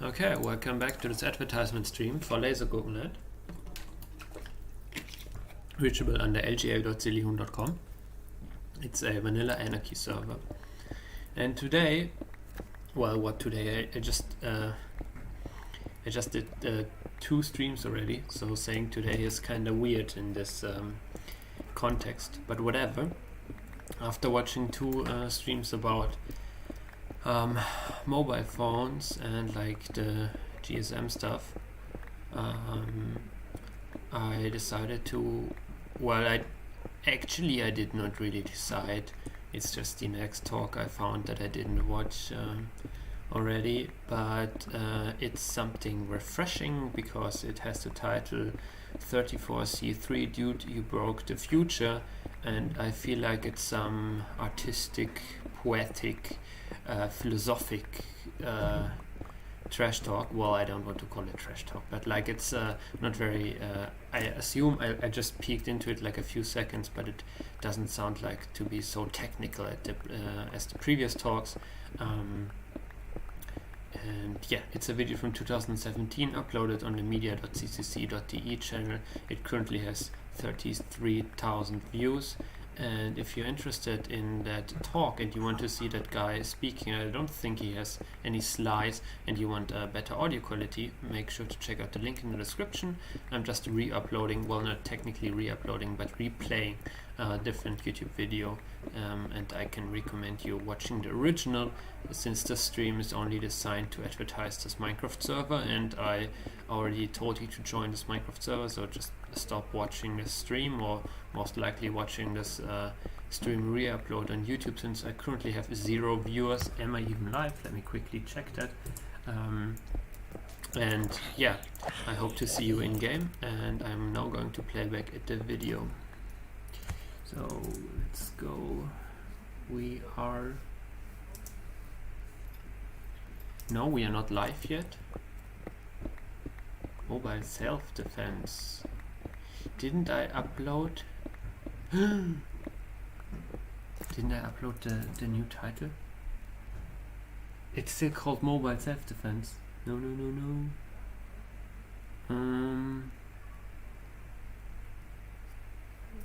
Okay, welcome back to this advertisement stream for Lasergurkenland, reachable under lgl.sillyhoon.com. It's a vanilla anarchy server. And today, well, what today? I just did 2 streams already, so saying today is kind of weird in this context, but whatever. After watching 2 streams about mobile phones and like the GSM stuff, I decided to, well, I did not really decide. It's just the next talk I found that I didn't watch already, but it's something refreshing because it has the title 34C3 Dude, You Broke the Future, and I feel like it's some artistic, poetic, philosophic trash talk. Well, I don't want to call it trash talk, but like it's not very, I assume I just peeked into it like a few seconds, but it doesn't sound like to be so technical as the previous talks. And yeah, it's a video from 2017 uploaded on the media.ccc.de channel. It currently has 33,000 views. And if you're interested in that talk and you want to see that guy speaking, I don't think he has any slides, and you want a better audio quality, make sure to check out the link in the description. I'm just re-uploading, well, not technically re-uploading, but replaying a different YouTube video, and I can recommend you watching the original, since the stream is only designed to advertise this Minecraft server, and I already told you to join this Minecraft server, so just stop watching this stream, or most likely watching this stream re-upload on YouTube, since I currently have 0 viewers. Am I even live? Let me quickly check that. And yeah, I hope to see you in game, and I'm now going to play back at the video. So let's go. We are not live yet. Mobile self-defense. Didn't I upload? Didn't I upload the new title? It's still called Mobile Self-Defense. No.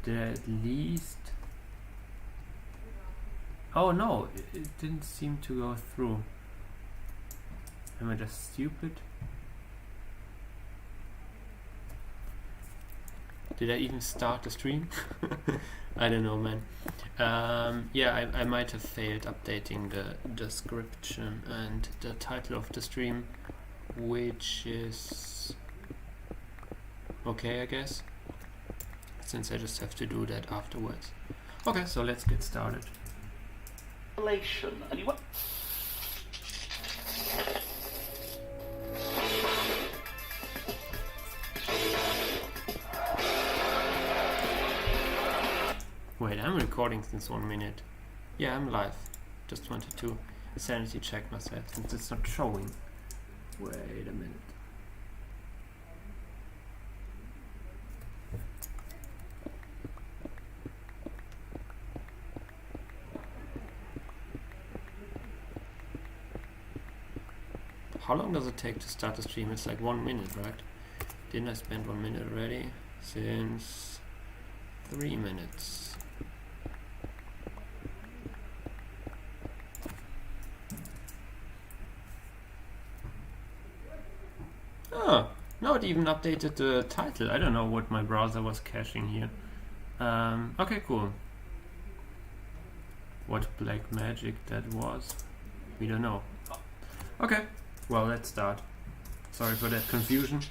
Did I at least... Oh no, it didn't seem to go through. Am I just stupid? Did I even start the stream? I don't know, man. Yeah, I might have failed updating the description and the title of the stream, which is okay, I guess, since I just have to do that afterwards. Okay, so let's get started. Anyone? Wait, I'm recording since 1 minute. Yeah, I'm live. Just wanted to sanity check myself since it's not showing. Wait a minute. How long does it take to start the stream? It's like 1 minute, right? Didn't I spend 1 minute already? Since 3 minutes. Oh, no, it even updated the title. I don't know what my browser was caching here. Okay, cool. What black magic that was, we don't know. Okay, well, let's start. Sorry for that confusion.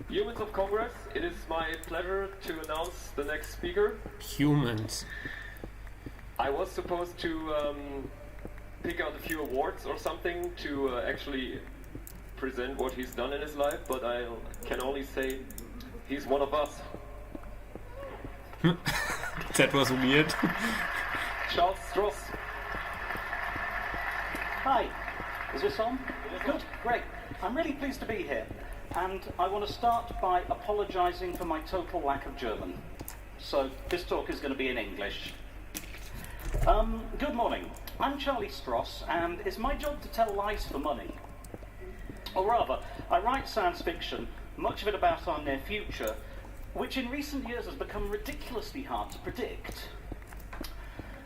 Humans of Congress, it is my pleasure to announce the next speaker. Humans. I was supposed to pick out a few awards or something to actually present what he's done in his life, but I can only say he's one of us. That was weird. Charles Stross. Hi. Is this on? Good, great. I'm really pleased to be here. And I want to start by apologising for my total lack of German. So this talk is going to be in English. Good morning. I'm Charlie Stross, and it's my job to tell lies for money. Or rather, I write science fiction, much of it about our near future, which in recent years has become ridiculously hard to predict.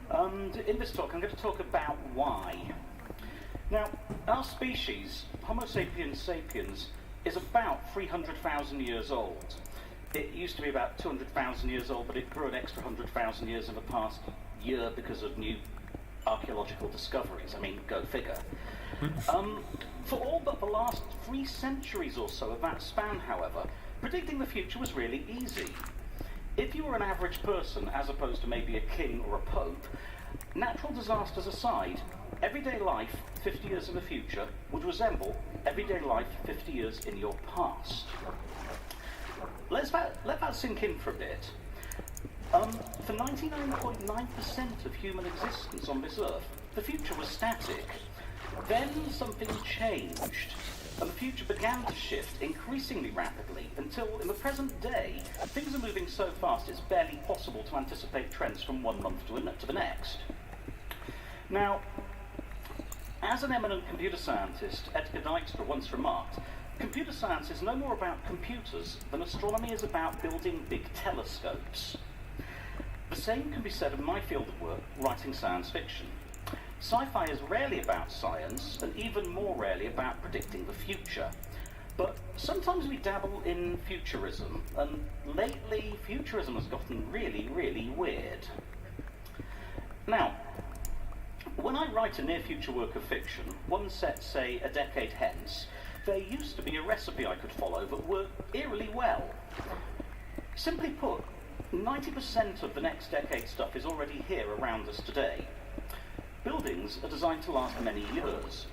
And in this talk, I'm going to talk about why. Now, our species, Homo sapiens sapiens, is about 300,000 years old. It used to be about 200,000 years old, but it grew an extra 100,000 years in the past year because of new archaeological discoveries. I mean, go figure. For all but the last 3 centuries or so of that span, however, predicting the future was really easy. If you were an average person, as opposed to maybe a king or a pope, natural disasters aside, everyday life 50 years in the future would resemble everyday life 50 years in your past. Let that sink in for a bit. For 99.9% of human existence on this earth, the future was static. Then something changed, and the future began to shift increasingly rapidly until, in the present day, things are moving so fast it's barely possible to anticipate trends from one month to the next. Now, as an eminent computer scientist, Edgar Dijkstra once remarked, computer science is no more about computers than astronomy is about building big telescopes. The same can be said of my field of work, writing science fiction. Sci-fi is rarely about science, and even more rarely about predicting the future. But sometimes we dabble in futurism, and lately futurism has gotten really, really weird. Now, when I write a near-future work of fiction, one set, say, a decade hence, there used to be a recipe I could follow that worked eerily well. Simply put, 90% of the next decade stuff is already here around us today. Buildings are designed to last many years.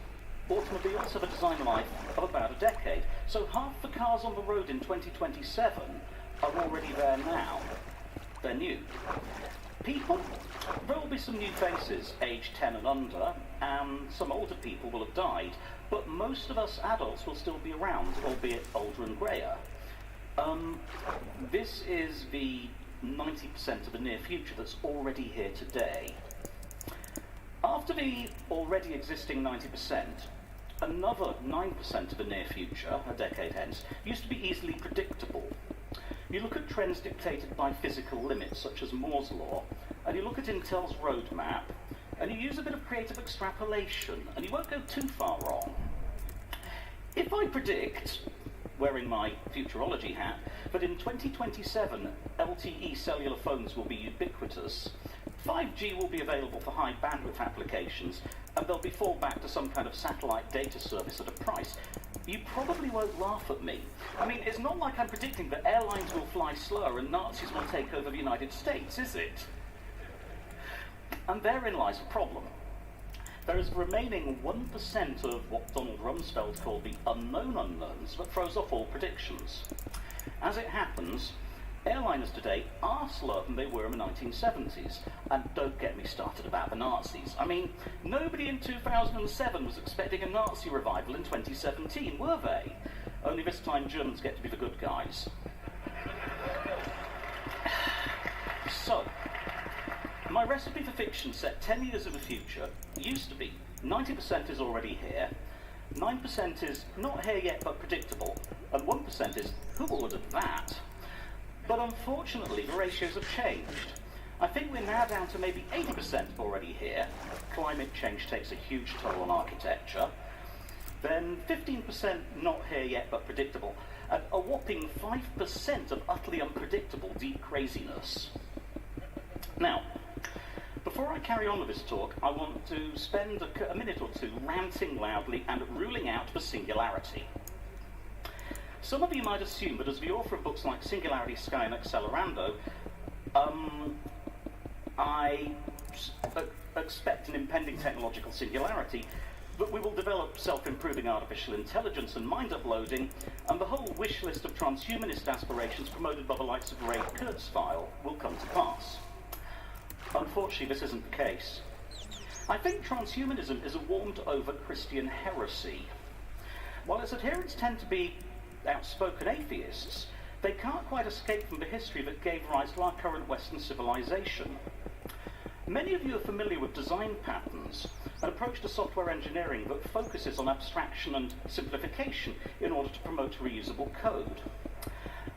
Automobiles have a design life of about a decade, so half the cars on the road in 2027 are already there now. They're new. People, there will be some new faces, aged 10 and under, and some older people will have died, but most of us adults will still be around, albeit older and greyer. This is the 90% of the near future that's already here today. After the already existing 90%, another 9% of the near future, a decade hence, used to be easily predictable. You look at trends dictated by physical limits, such as Moore's law, and you look at Intel's roadmap, and you use a bit of creative extrapolation, and you won't go too far wrong. If I predict, wearing my futurology hat, that in 2027 LTE cellular phones will be ubiquitous, 5G will be available for high bandwidth applications, and there'll be fallback to some kind of satellite data service at a price, you probably won't laugh at me. I mean, it's not like I'm predicting that airlines will fly slower and Nazis will take over the United States, is it? And therein lies a problem. There is the remaining 1% of what Donald Rumsfeld called the unknown unknowns that throws off all predictions. As it happens, airliners today are slower than they were in the 1970s. And don't get me started about the Nazis. I mean, nobody in 2007 was expecting a Nazi revival in 2017, were they? Only this time Germans get to be the good guys. So, my recipe for fiction set 10 years in the future used to be 90% is already here, 9% is not here yet but predictable, and 1% is who ordered that? But unfortunately, the ratios have changed. I think we're now down to maybe 80% already here. Climate change takes a huge toll on architecture. Then 15% not here yet but predictable, and a whopping 5% of utterly unpredictable deep craziness. Now, before I carry on with this talk, I want to spend a minute or two ranting loudly and ruling out the singularity. Some of you might assume that as the author of books like Singularity, Sky and Accelerando, I expect an impending technological singularity, that we will develop self-improving artificial intelligence and mind uploading, and the whole wish list of transhumanist aspirations promoted by the likes of Ray Kurzweil will come to pass. Unfortunately, this isn't the case. I think transhumanism is a warmed-over Christian heresy. While its adherents tend to be outspoken atheists, they can't quite escape from the history that gave rise to our current Western civilization. Many of you are familiar with design patterns, an approach to software engineering that focuses on abstraction and simplification in order to promote reusable code.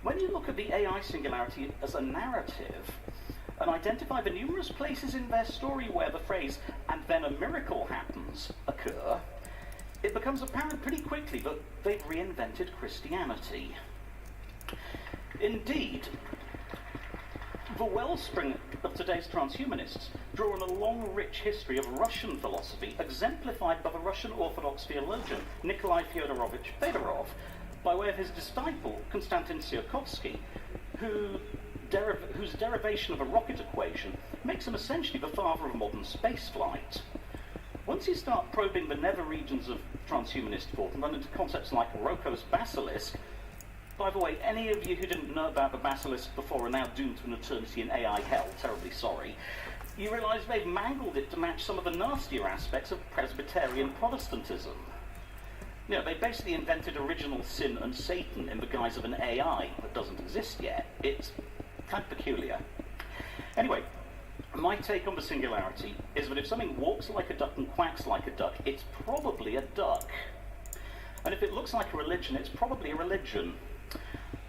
When you look at the AI singularity as a narrative, and identify the numerous places in their story where the phrase, "and then a miracle happens," occur, it becomes apparent pretty quickly that they've reinvented Christianity. Indeed, the wellspring of today's transhumanists draw on a long, rich history of Russian philosophy, exemplified by the Russian Orthodox theologian Nikolai Fyodorovich Fedorov, by way of his disciple Konstantin Tsiolkovsky, whose derivation of a rocket equation makes him essentially the father of modern spaceflight. Once you start probing the nether regions of transhumanist thought and run into concepts like Roko's basilisk, by the way, any of you who didn't know about the basilisk before are now doomed to an eternity in AI hell, terribly sorry, you realise they've mangled it to match some of the nastier aspects of Presbyterian Protestantism. You know, they basically invented original sin and Satan in the guise of an AI that doesn't exist yet. It's kind of peculiar. Anyway, my take on the singularity is that if something walks like a duck and quacks like a duck, it's probably a duck. And if it looks like a religion, it's probably a religion.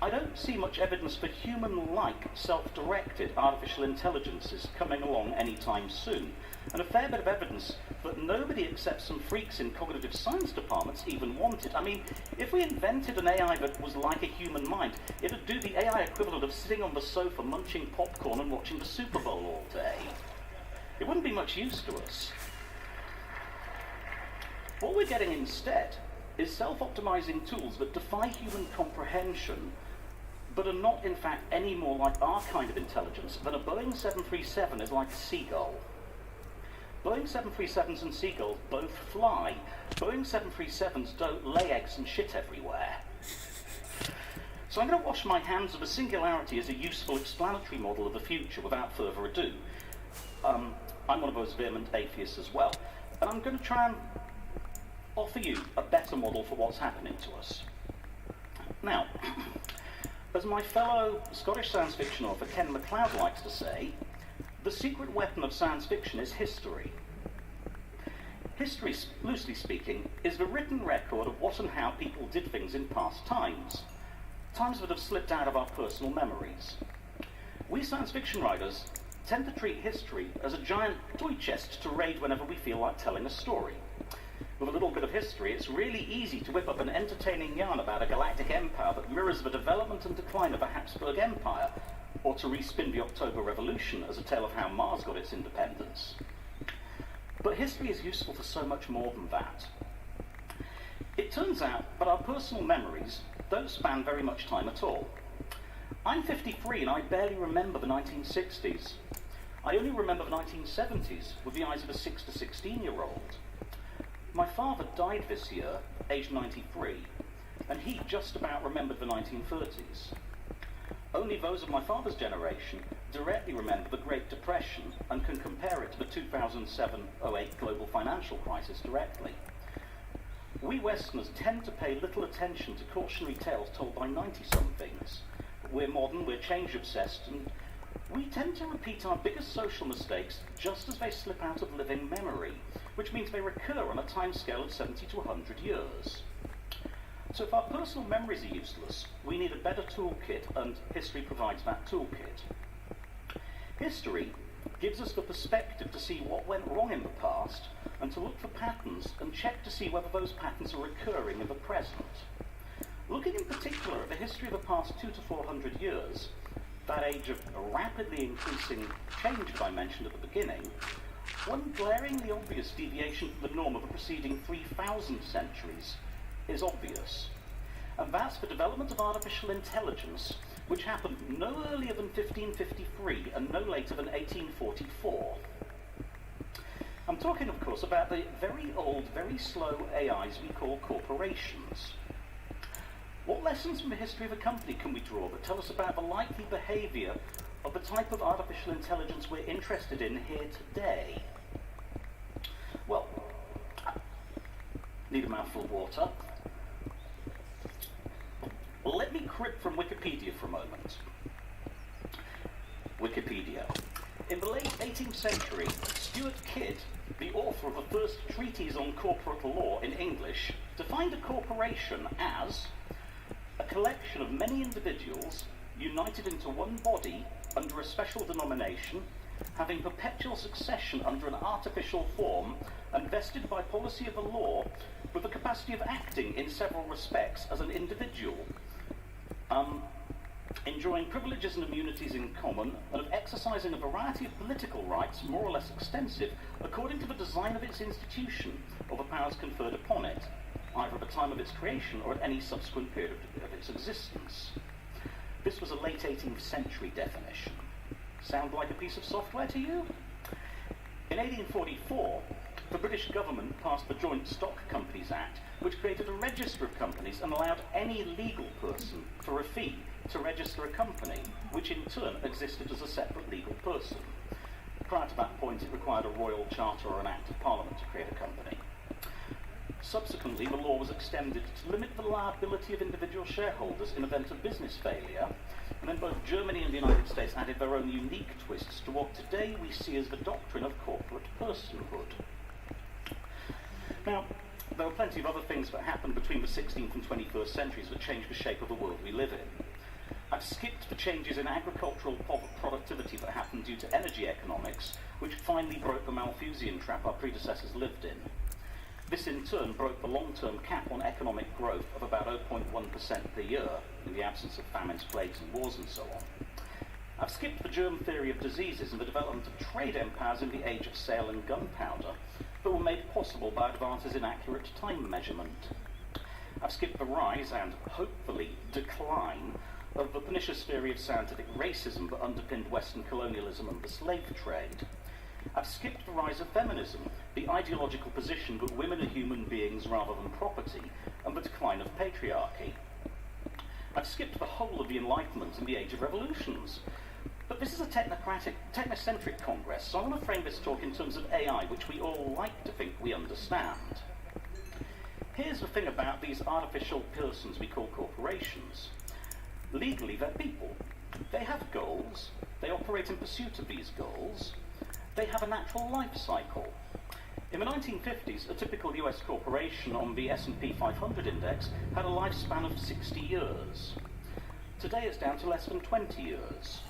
I don't see much evidence for human-like, self-directed artificial intelligences coming along anytime soon, and a fair bit of evidence that nobody except some freaks in cognitive science departments even want it. I mean, if we invented an AI that was like a human mind, it'd do the AI equivalent of sitting on the sofa munching popcorn and watching the Super Bowl all day. It wouldn't be much use to us. What we're getting instead is self-optimizing tools that defy human comprehension, but are not in fact any more like our kind of intelligence than a Boeing 737 is like a seagull. Boeing 737s and seagulls both fly. Boeing 737s don't lay eggs and shit everywhere. So I'm going to wash my hands of the singularity as a useful explanatory model of the future without further ado. I'm one of those vehement atheists as well, and I'm going to try and offer you a better model for what's happening to us. Now, as my fellow Scottish science fiction author Ken MacLeod likes to say, the secret weapon of science fiction is history. History, loosely speaking, is the written record of what and how people did things in past times, times that have slipped out of our personal memories. We science fiction writers tend to treat history as a giant toy chest to raid whenever we feel like telling a story. With a little bit of history, it's really easy to whip up an entertaining yarn about a galactic empire that mirrors the development and decline of the Habsburg Empire, or to respin the October Revolution as a tale of how Mars got its independence. But history is useful for so much more than that. It turns out that our personal memories don't span very much time at all. I'm 53 and I barely remember the 1960s. I only remember the 1970s with the eyes of a 6 to 16-year-old. My father died this year, aged 93, and he just about remembered the 1930s. Only those of my father's generation directly remember the Great Depression and can compare it to the 2007-08 global financial crisis directly. We Westerners tend to pay little attention to cautionary tales told by 90-somethings. We're modern, we're change-obsessed, and we tend to repeat our biggest social mistakes just as they slip out of living memory, which means they recur on a timescale of 70 to 100 years. So if our personal memories are useless, we need a better toolkit, and history provides that toolkit. History gives us the perspective to see what went wrong in the past, and to look for patterns and check to see whether those patterns are recurring in the present. Looking in particular at the history of the past 200 to 400 years, that age of rapidly increasing change that I mentioned at the beginning, one glaringly obvious deviation from the norm of the preceding 3,000 centuries is obvious. And that's the development of artificial intelligence, which happened no earlier than 1553 and no later than 1844. I'm talking, of course, about the very old, very slow AIs we call corporations. What lessons from the history of a company can we draw that tell us about the likely behaviour of the type of artificial intelligence we're interested in here today? Need a mouthful of water. Well, let me crib from Wikipedia for a moment. Wikipedia. In the late 18th century, Stuart Kidd, the author of the first treatise on corporate law in English, defined a corporation as a collection of many individuals united into one body under a special denomination, having perpetual succession under an artificial form, and vested by policy of the law with the capacity of acting in several respects as an individual, enjoying privileges and immunities in common, and of exercising a variety of political rights, more or less extensive, according to the design of its institution or the powers conferred upon it, either at the time of its creation or at any subsequent period of its existence. This was a late 18th century definition. Sound like a piece of software to you? In 1844, the British government passed the Joint Stock Companies Act, which created a register of companies and allowed any legal person, for a fee, to register a company, which in turn existed as a separate legal person. Prior to that point, it required a royal charter or an act of parliament to create a company. Subsequently, the law was extended to limit the liability of individual shareholders in event of business failure, and then both Germany and the United States added their own unique twists to what today we see as the doctrine of corporate personhood. Now, there were plenty of other things that happened between the 16th and 21st centuries that changed the shape of the world we live in. I've skipped the changes in agricultural productivity that happened due to energy economics, which finally broke the Malthusian trap our predecessors lived in. This in turn broke the long-term cap on economic growth of about 0.1% per year, in the absence of famines, plagues and wars and so on. I've skipped the germ theory of diseases and the development of trade empires in the age of sail and gunpowder that were made possible by advances in accurate time measurement. I've skipped the rise and, hopefully, decline of the pernicious theory of scientific racism that underpinned Western colonialism and the slave trade. I've skipped the rise of feminism, the ideological position that women are human beings rather than property, and the decline of patriarchy. I've skipped the whole of the Enlightenment and the Age of Revolutions. But this is a technocentric congress, so I want to frame this talk in terms of AI, which we all like to think we understand. Here's the thing about these artificial persons we call corporations. Legally, they're people. They have goals. They operate in pursuit of these goals. They have a natural life cycle. In the 1950s, a typical US corporation on the S&P 500 index had a lifespan of 60 years. Today it's down to less than 20 years.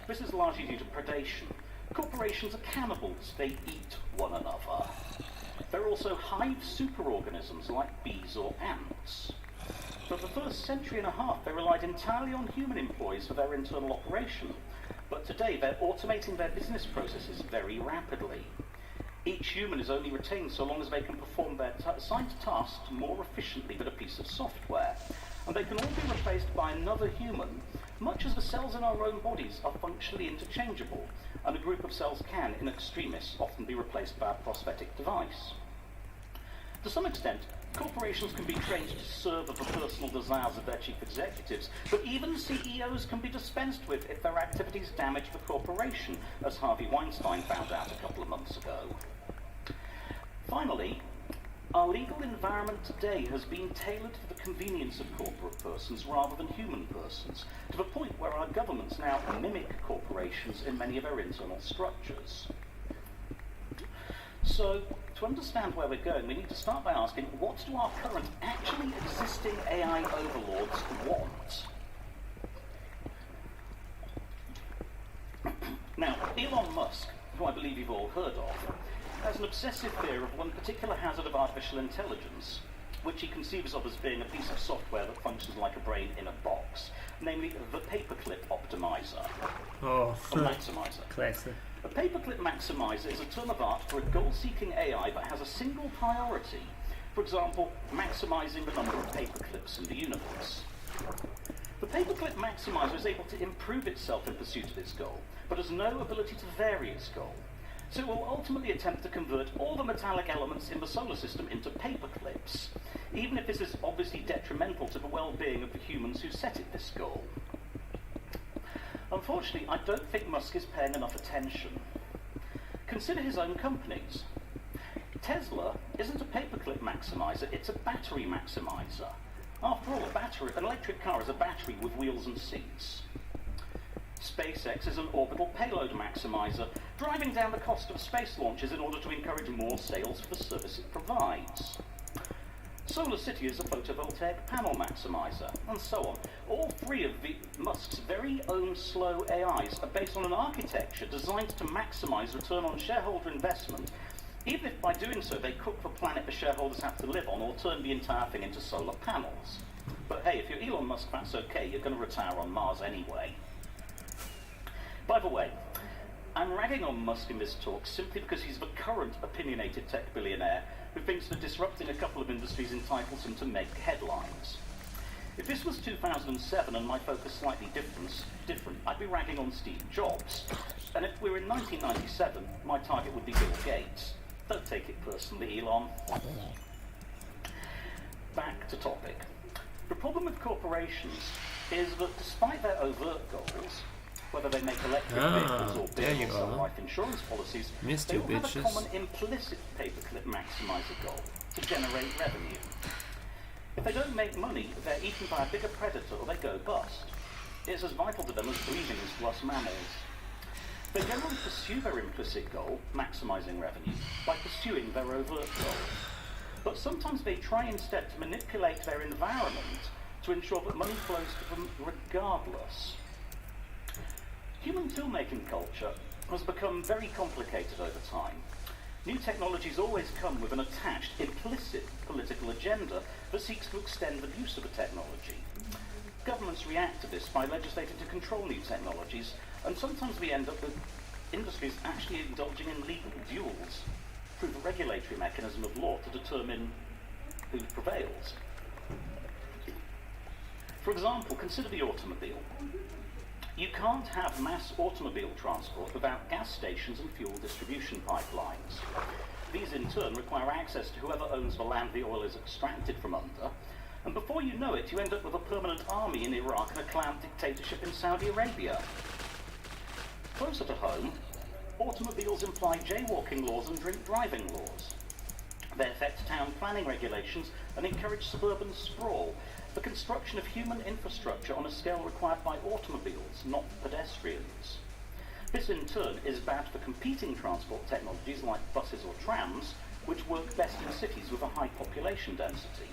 This is largely due to predation. Corporations are cannibals. They eat one another. They're also hive superorganisms like bees or ants. For the first century and a half, they relied entirely on human employees for their internal operation. But today, they're automating their business processes very rapidly. Each human is only retained so long as they can perform their assigned tasks more efficiently with a piece of software. And they can all be replaced by another human, much as the cells in our own bodies are functionally interchangeable, and a group of cells can, in extremis, often be replaced by a prosthetic device. To some extent, corporations can be trained to serve the personal desires of their chief executives, but even CEOs can be dispensed with if their activities damage the corporation, as Harvey Weinstein found out a couple of months ago. Finally, our legal environment today has been tailored for the convenience of corporate persons rather than human persons, to the point where our governments now mimic corporations in many of their internal structures. So, to understand where we're going, we need to start by asking, what do our current, actually existing AI overlords want? Now, Elon Musk, who I believe you've all heard of, has an obsessive fear of one particular hazard of artificial intelligence, which he conceives of as being a piece of software that functions like a brain in a box, namely the paperclip optimizer, or maximizer. Classic. A paperclip maximizer is a term of art for a goal-seeking AI that has a single priority. For example, maximizing the number of paperclips in the universe. The paperclip maximizer is able to improve itself in pursuit of its goal, but has no ability to vary its goal. So it will ultimately attempt to convert all the metallic elements in the solar system into paperclips, even if this is obviously detrimental to the well-being of the humans who set it this goal. Unfortunately, I don't think Musk is paying enough attention. Consider his own companies. Tesla isn't a paperclip maximizer, it's a battery maximizer. After all, an electric car is a battery with wheels and seats. SpaceX is an orbital payload maximizer, driving down the cost of space launches in order to encourage more sales for the service it provides. Solar City is a photovoltaic panel maximizer, and so on. All three of Musk's very own slow AIs are based on an architecture designed to maximize return on shareholder investment, even if by doing so they cook the planet the shareholders have to live on or turn the entire thing into solar panels. But hey, if you're Elon Musk, that's okay, you're going to retire on Mars anyway. By the way, I'm ragging on Musk in this talk simply because he's the current opinionated tech billionaire who thinks that disrupting a couple of industries entitles him to make headlines. If this was 2007 and my focus slightly different, I'd be ragging on Steve Jobs. And if we were in 1997, my target would be Bill Gates. Don't take it personally, Elon. Back to topic. The problem with corporations is that despite their overt goals, whether they make electric vehicles or build or sell life insurance policies, they all have a common implicit paperclip maximizer goal, to generate revenue. If they don't make money, they're eaten by a bigger predator or they go bust. It's as vital to them as breathing is to us mammals. They generally pursue their implicit goal, maximizing revenue, by pursuing their overt goal. But sometimes they try instead to manipulate their environment to ensure that money flows to them regardless. Human tool-making culture has become very complicated over time. New technologies always come with an attached, implicit political agenda that seeks to extend the use of a technology. Governments react to this by legislating to control new technologies, and sometimes we end up with industries actually indulging in legal duels through the regulatory mechanism of law to determine who prevails. For example, consider the automobile. You can't have mass automobile transport without gas stations and fuel distribution pipelines. These in turn require access to whoever owns the land the oil is extracted from under, and before you know it, you end up with a permanent army in Iraq and a clan dictatorship in Saudi Arabia. Closer to home, automobiles imply jaywalking laws and drink driving laws. They affect town planning regulations and encourage suburban sprawl, the construction of human infrastructure on a scale required by automobiles, not pedestrians. This in turn is bad for competing transport technologies like buses or trams, which work best in cities with a high population density.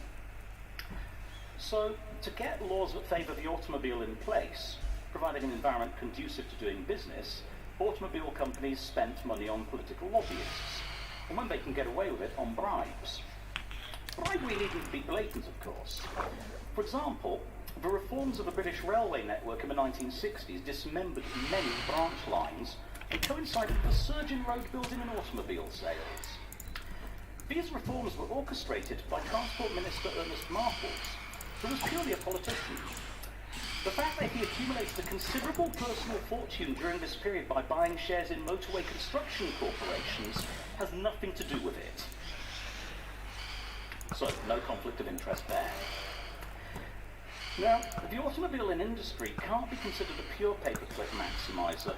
So, to get laws that favour the automobile in place, providing an environment conducive to doing business, automobile companies spent money on political lobbyists, and when they can get away with it, on bribes. Bribery needn't to be blatant, of course. For example, the reforms of the British railway network in the 1960s dismembered many branch lines and coincided with a surge in road building and automobile sales. These reforms were orchestrated by Transport Minister Ernest Marples, who was purely a politician. The fact that he accumulated a considerable personal fortune during this period by buying shares in motorway construction corporations has nothing to do with it. So, no conflict of interest there. Now, the automobile industry can't be considered a pure paperclip maximizer.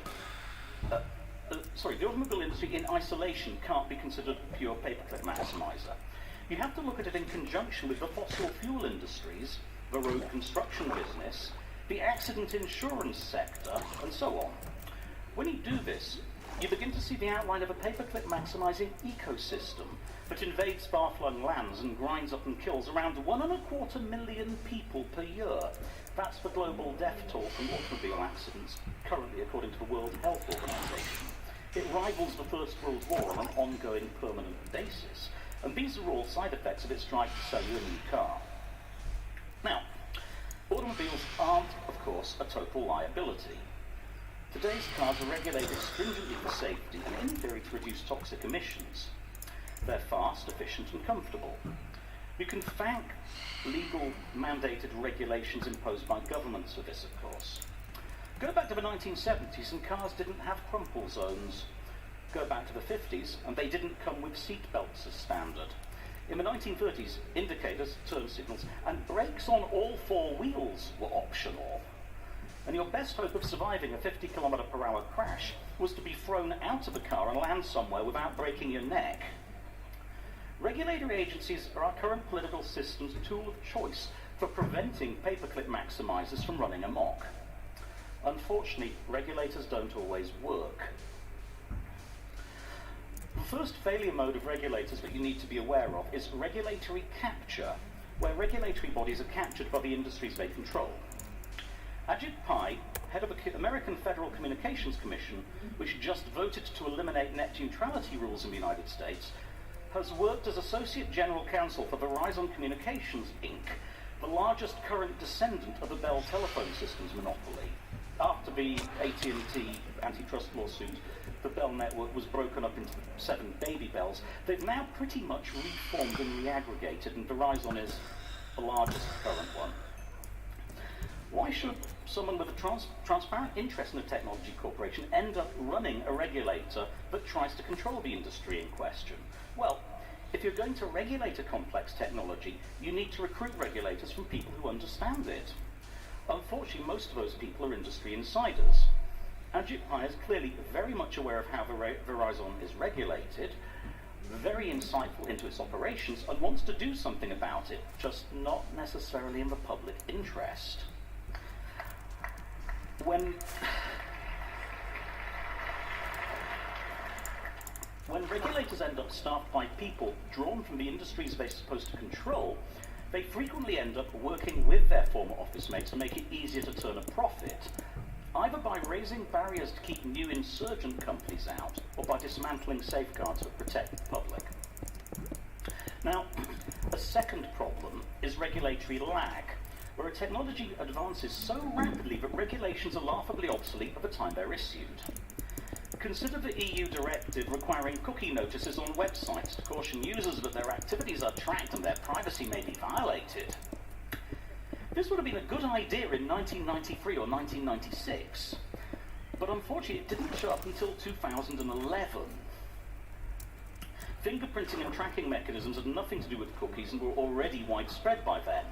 The automobile industry in isolation can't be considered a pure paperclip maximizer. You have to look at it in conjunction with the fossil fuel industries, the road construction business, the accident insurance sector, and so on. When you do this, you begin to see the outline of a paperclip maximizing ecosystem that invades far-flung lands and grinds up and kills around 1.25 million people per year. That's the global death toll from automobile accidents, currently according to the World Health Organization. It rivals the First World War on an ongoing permanent basis, and these are all side effects of its drive to sell you a new car. Now, automobiles aren't, of course, a total liability. Today's cars are regulated stringently for safety and in theory to reduce toxic emissions. They're fast, efficient and comfortable. You can thank legal mandated regulations imposed by governments for this, of course. Go back to the 1970s and cars didn't have crumple zones. Go back to the 50s and they didn't come with seat belts as standard. In the 1930s, indicators, turn signals and brakes on all four wheels were optional. And your best hope of surviving a 50 km/h crash was to be thrown out of the car and land somewhere without breaking your neck. Regulatory agencies are our current political system's tool of choice for preventing paperclip maximizers from running amok. Unfortunately, regulators don't always work. The first failure mode of regulators that you need to be aware of is regulatory capture, where regulatory bodies are captured by the industries they control. Ajit Pai, head of the American Federal Communications Commission, which just voted to eliminate net neutrality rules in the United States, has worked as Associate General Counsel for Verizon Communications, Inc., the largest current descendant of the Bell Telephone Systems monopoly. After the AT&T antitrust lawsuit, the Bell network was broken up into 7 baby Bells. They've now pretty much reformed and reaggregated, and Verizon is the largest current one. Why should someone with a transparent interest in a technology corporation end up running a regulator that tries to control the industry in question? Well, if you're going to regulate a complex technology, you need to recruit regulators from people who understand it. Unfortunately, most of those people are industry insiders. Ajit Pai is clearly very much aware of how Verizon is regulated, very insightful into its operations, and wants to do something about it, just not necessarily in the public interest. When regulators end up staffed by people drawn from the industries they're supposed to control, they frequently end up working with their former office mates to make it easier to turn a profit, either by raising barriers to keep new insurgent companies out, or by dismantling safeguards that protect the public. Now, a second problem is regulatory lag, where a technology advances so rapidly that regulations are laughably obsolete by the time they're issued. Consider the EU directive requiring cookie notices on websites to caution users that their activities are tracked and their privacy may be violated. This would have been a good idea in 1993 or 1996, but unfortunately it didn't show up until 2011. Fingerprinting and tracking mechanisms had nothing to do with cookies and were already widespread by then.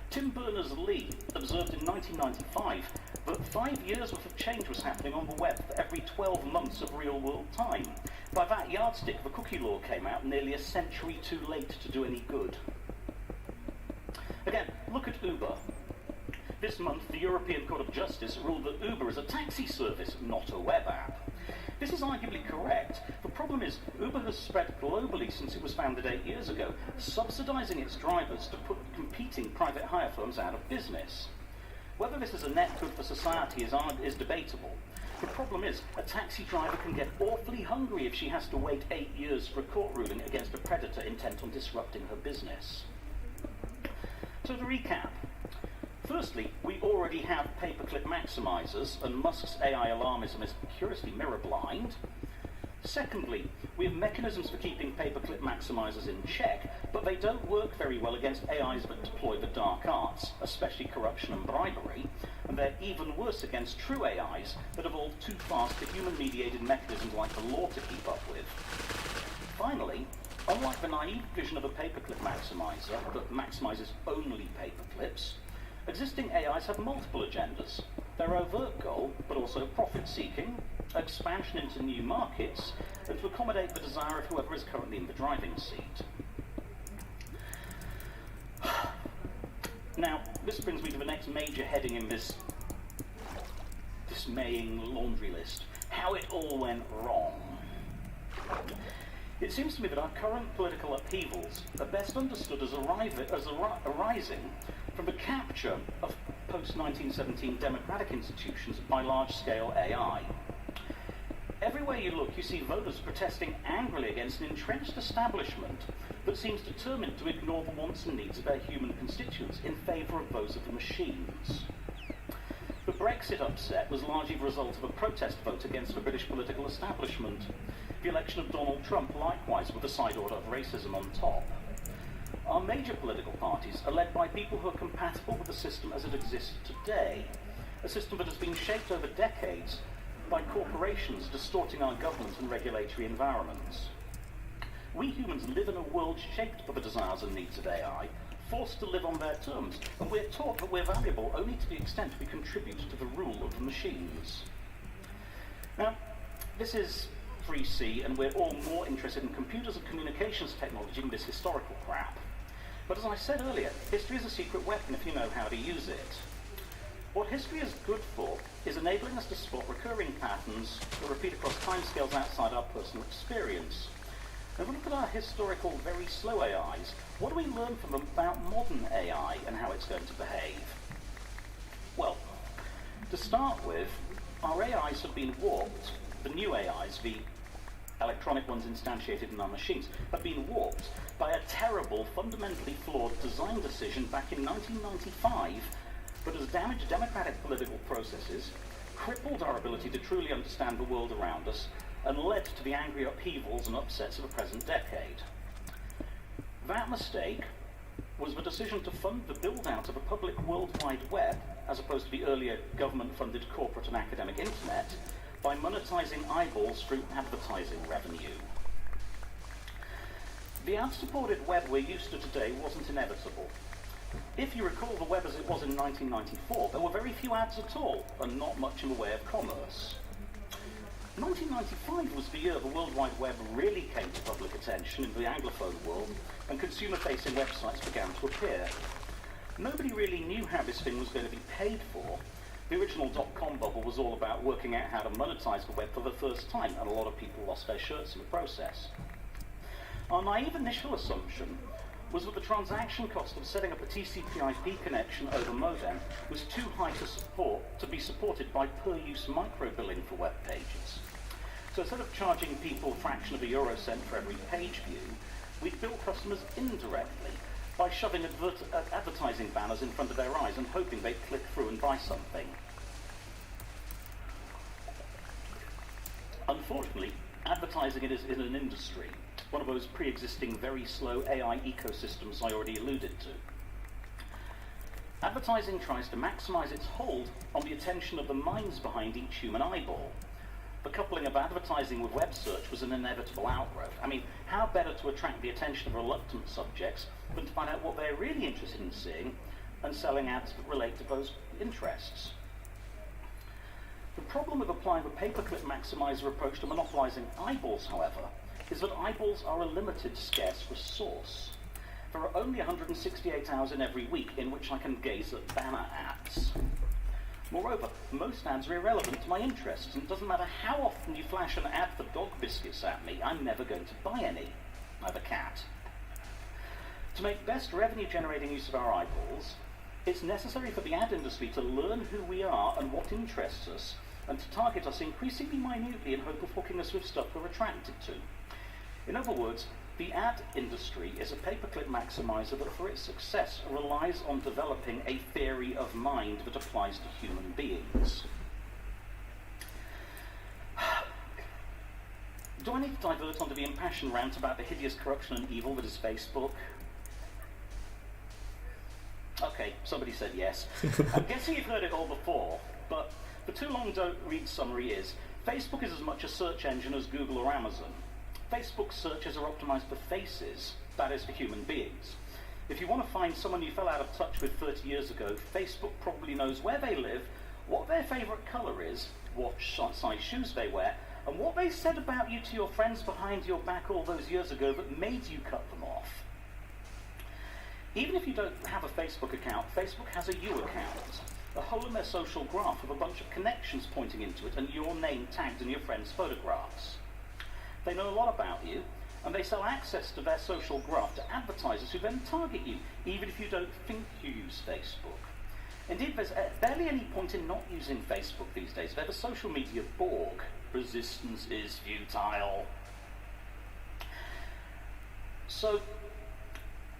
Tim Berners-Lee observed in 1995 that 5 years worth of change was happening on the web for every 12 months of real-world time. By that yardstick, the cookie law came out nearly a century too late to do any good. Again, look at Uber. This month, the European Court of Justice ruled that Uber is a taxi service, not a web app. This is arguably correct. The problem is, Uber has spread globally since it was founded 8 years ago, subsidizing its drivers to put competing private hire firms out of business. Whether this is a net good for society is debatable. The problem is, a taxi driver can get awfully hungry if she has to wait 8 years for a court ruling against a predator intent on disrupting her business. So to recap, firstly, we already have paperclip maximizers, and Musk's AI alarmism is curiously mirror blind. Secondly, we have mechanisms for keeping paperclip maximizers in check, but they don't work very well against AIs that deploy the dark arts, especially corruption and bribery, and they're even worse against true AIs that evolve too fast for human-mediated mechanisms like the law to keep up with. Finally, unlike the naive vision of a paperclip maximizer that maximizes only paperclips, existing AIs have multiple agendas. Their overt goal, but also profit-seeking, expansion into new markets, and to accommodate the desire of whoever is currently in the driving seat. Now, this brings me to the next major heading in this dismaying laundry list: how it all went wrong. It seems to me that our current political upheavals are best understood as arising from the capture of post-1917 democratic institutions by large-scale AI. Everywhere you look, you see voters protesting angrily against an entrenched establishment that seems determined to ignore the wants and needs of their human constituents in favour of those of the machines. The Brexit upset was largely the result of a protest vote against the British political establishment. The election of Donald Trump, likewise, with a side order of racism on top. Our major political parties are led by people who are compatible with the system as it exists today, a system that has been shaped over decades by corporations distorting our government and regulatory environments. We humans live in a world shaped by the desires and needs of AI, forced to live on their terms, and we're taught that we're valuable only to the extent we contribute to the rule of the machines. Now, this is 3C, and we're all more interested in computers and communications technology than this historical crap. But as I said earlier, history is a secret weapon if you know how to use it. What history is good for is enabling us to spot recurring patterns that repeat across timescales outside our personal experience. If we look at our historical, very slow AIs, what do we learn from them about modern AI and how it's going to behave? Well, to start with, our AIs have been warped. The new AIs, the electronic ones instantiated in our machines, have been warped by a terrible, fundamentally flawed design decision back in 1995 that has damaged democratic political processes, crippled our ability to truly understand the world around us, and led to the angry upheavals and upsets of the present decade. That mistake was the decision to fund the build-out of a public World Wide Web, as opposed to the earlier government-funded corporate and academic internet, by monetizing eyeballs through advertising revenue. The ad-supported web we're used to today wasn't inevitable. If you recall the web as it was in 1994, there were very few ads at all, and not much in the way of commerce. 1995 was the year the World Wide Web really came to public attention in the Anglophone world, and consumer-facing websites began to appear. Nobody really knew how this thing was going to be paid for. The original dot-com bubble was all about working out how to monetize the web for the first time, and a lot of people lost their shirts in the process. Our naive initial assumption was that the transaction cost of setting up a TCP/IP connection over modem was too high to be supported by per-use micro-billing for web pages. So instead of charging people a fraction of a euro cent for every page view, we'd bill customers indirectly by shoving advertising banners in front of their eyes and hoping they'd click through and buy something. Unfortunately, advertising is in an industry, one of those pre-existing very slow AI ecosystems I already alluded to. Advertising tries to maximize its hold on the attention of the minds behind each human eyeball. The coupling of advertising with web search was an inevitable outgrowth. I mean, how better to attract the attention of reluctant subjects than to find out what they're really interested in seeing and selling ads that relate to those interests? The problem with applying the paperclip maximizer approach to monopolizing eyeballs, however, is that eyeballs are a limited, scarce resource. There are only 168 hours in every week in which I can gaze at banner ads. Moreover, most ads are irrelevant to my interests, and it doesn't matter how often you flash an ad for dog biscuits at me, I'm never going to buy any. I have a cat. To make best revenue-generating use of our eyeballs, it's necessary for the ad industry to learn who we are and what interests us, and to target us increasingly minutely in hope of hooking us with stuff we're attracted to. In other words, the ad industry is a paperclip maximizer that for its success relies on developing a theory of mind that applies to human beings. Do I need to divert onto the impassioned rant about the hideous corruption and evil that is Facebook? Okay, somebody said yes. I'm guessing you've heard it all before, but the too long don't read summary is, Facebook is as much a search engine as Google or Amazon. Facebook searches are optimized for faces, that is for human beings. If you want to find someone you fell out of touch with 30 years ago, Facebook probably knows where they live, what their favorite color is, what size shoes they wear, and what they said about you to your friends behind your back all those years ago that made you cut them off. Even if you don't have a Facebook account, Facebook has a you account, a hole in their social graph with a bunch of connections pointing into it and your name tagged in your friends' photographs. They know a lot about you, and they sell access to their social graph to advertisers who then target you, even if you don't think you use Facebook. Indeed, there's barely any point in not using Facebook these days. They're the social media Borg. Resistance is futile. So,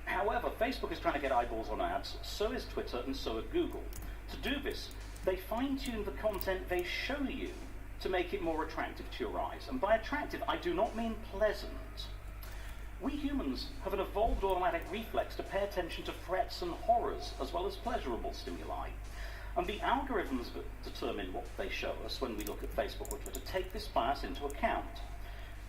however, Facebook is trying to get eyeballs on ads, so is Twitter, and so are Google. To do this, they fine-tune the content they show you to make it more attractive to your eyes. And by attractive, I do not mean pleasant. We humans have an evolved automatic reflex to pay attention to threats and horrors, as well as pleasurable stimuli. And the algorithms that determine what they show us when we look at Facebook or Twitter take this bias into account.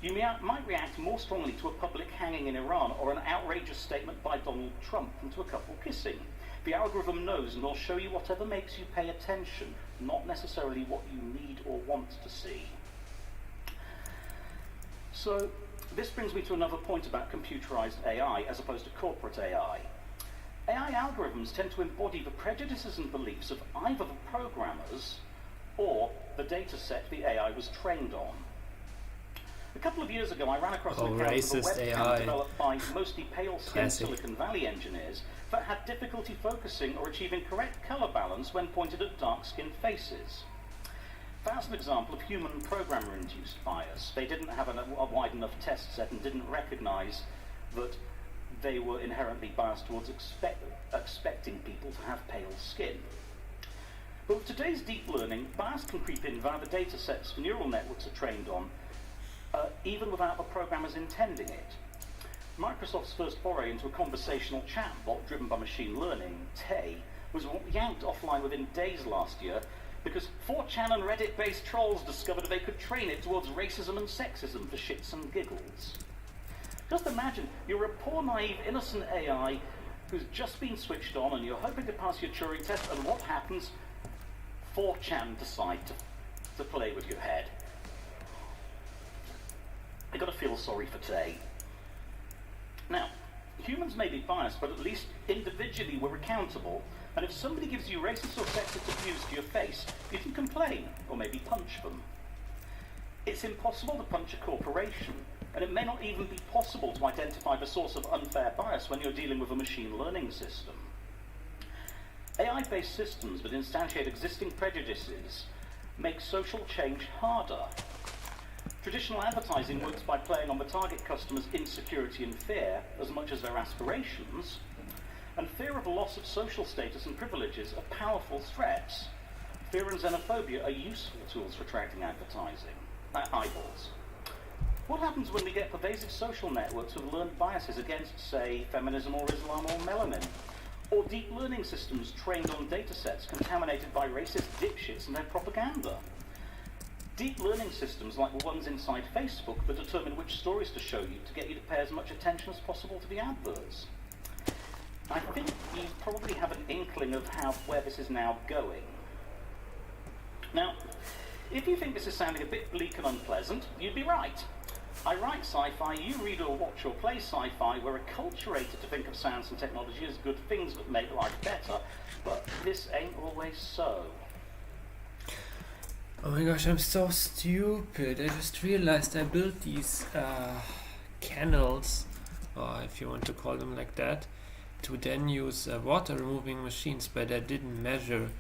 You might react more strongly to a public hanging in Iran or an outrageous statement by Donald Trump than to a couple kissing. The algorithm knows and will show you whatever makes you pay attention, not necessarily what you need or want to see. So this brings me to another point about computerized AI as opposed to corporate AI. AI algorithms tend to embody the prejudices and beliefs of either the programmers or the data set the AI was trained on. A couple of years ago, I ran across an account of a webcam developed by mostly pale-skinned Silicon Valley engineers that had difficulty focusing or achieving correct color balance when pointed at dark-skinned faces. That's an example of human programmer-induced bias. They didn't have a wide enough test set and didn't recognize that they were inherently biased towards expecting people to have pale skin. But with today's deep learning, bias can creep in via the data sets neural networks are trained on, even without the programmers intending it. Microsoft's first foray into a conversational chatbot driven by machine learning, Tay, was yanked offline within days last year because 4chan and Reddit-based trolls discovered they could train it towards racism and sexism for shits and giggles. Just imagine, you're a poor, naive, innocent AI who's just been switched on and you're hoping to pass your Turing test, and what happens? 4chan decide to play with your head. I gotta feel sorry for Tay. Now, humans may be biased, but at least individually we're accountable, and if somebody gives you racist or sexist abuse to your face, you can complain, or maybe punch them. It's impossible to punch a corporation, and it may not even be possible to identify the source of unfair bias when you're dealing with a machine learning system. AI-based systems that instantiate existing prejudices make social change harder. Traditional advertising works by playing on the target customer's insecurity and fear as much as their aspirations, and fear of a loss of social status and privileges are powerful threats. Fear and xenophobia are useful tools for attracting eyeballs. What happens when we get pervasive social networks with learned biases against, say, feminism or Islam or melanin? Or deep learning systems trained on datasets contaminated by racist dipshits and their propaganda? Deep learning systems like the ones inside Facebook that determine which stories to show you to get you to pay as much attention as possible to the adverts. I think you probably have an inkling of where this is now going. Now, if you think this is sounding a bit bleak and unpleasant, you'd be right. I write sci-fi, you read or watch or play sci-fi, we're acculturated to think of science and technology as good things that make life better, but this ain't always so. Oh my gosh, I'm so stupid. I just realized I built these kennels, or if you want to call them like that, to then use water removing machines, but I didn't measure.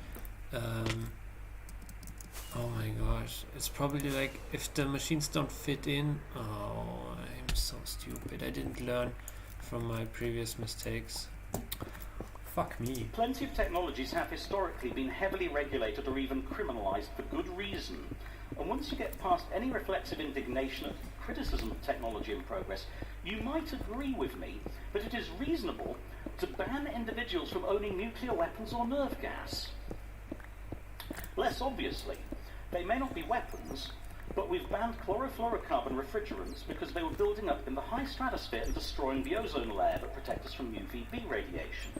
Oh my gosh, it's probably like if the machines don't fit in. Oh, I'm so stupid. I didn't learn from my previous mistakes. Fuck me. Plenty of technologies have historically been heavily regulated or even criminalized for good reason. And once you get past any reflexive indignation at criticism of technology and progress, you might agree with me that it is reasonable to ban individuals from owning nuclear weapons or nerve gas. Less obviously, they may not be weapons, but we've banned chlorofluorocarbon refrigerants because they were building up in the high stratosphere and destroying the ozone layer that protects us from UVB radiation.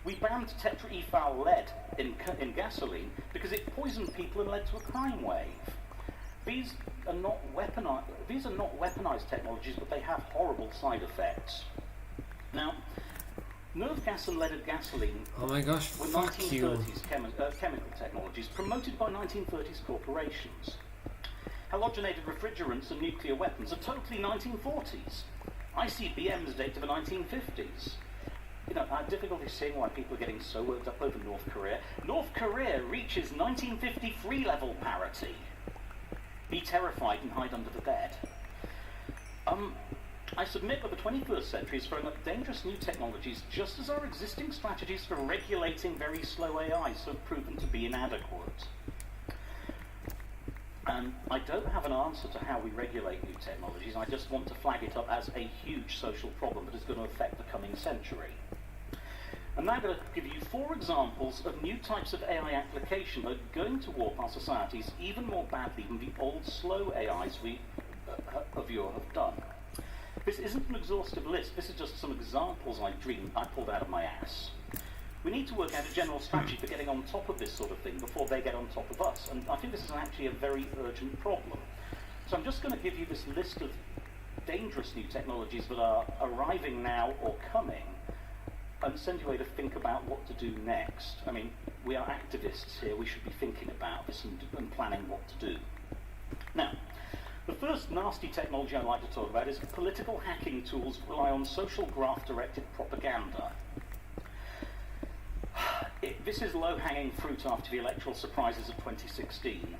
We banned tetraethyl lead in gasoline because it poisoned people and led to a crime wave. These are not weaponized technologies, but they have horrible side effects. Now, nerve gas and leaded gasoline were 1930s chemical technologies promoted by 1930s corporations. Halogenated refrigerants and nuclear weapons are totally 1940s. ICBMs date to the 1950s. You know, I have difficulty seeing why people are getting so worked up over North Korea. North Korea reaches 1953 level parity. Be terrified and hide under the bed. I submit that the 21st century is throwing up dangerous new technologies just as our existing strategies for regulating very slow AI have proven to be inadequate. And I don't have an answer to how we regulate new technologies. I just want to flag it up as a huge social problem that is going to affect the coming century. I'm now going to give you 4 examples of new types of AI application that are going to warp our societies even more badly than the old slow AIs we of you have done. This isn't an exhaustive list, this is just some examples I pulled out of my ass. We need to work out a general strategy for getting on top of this sort of thing before they get on top of us, and I think this is actually a very urgent problem. So I'm just going to give you this list of dangerous new technologies that are arriving now or coming, and send you away to think about what to do next. I mean, we are activists here, we should be thinking about this and planning what to do. Now, the first nasty technology I'd like to talk about is political hacking tools that rely on social graph-directed propaganda. This is low-hanging fruit after the electoral surprises of 2016.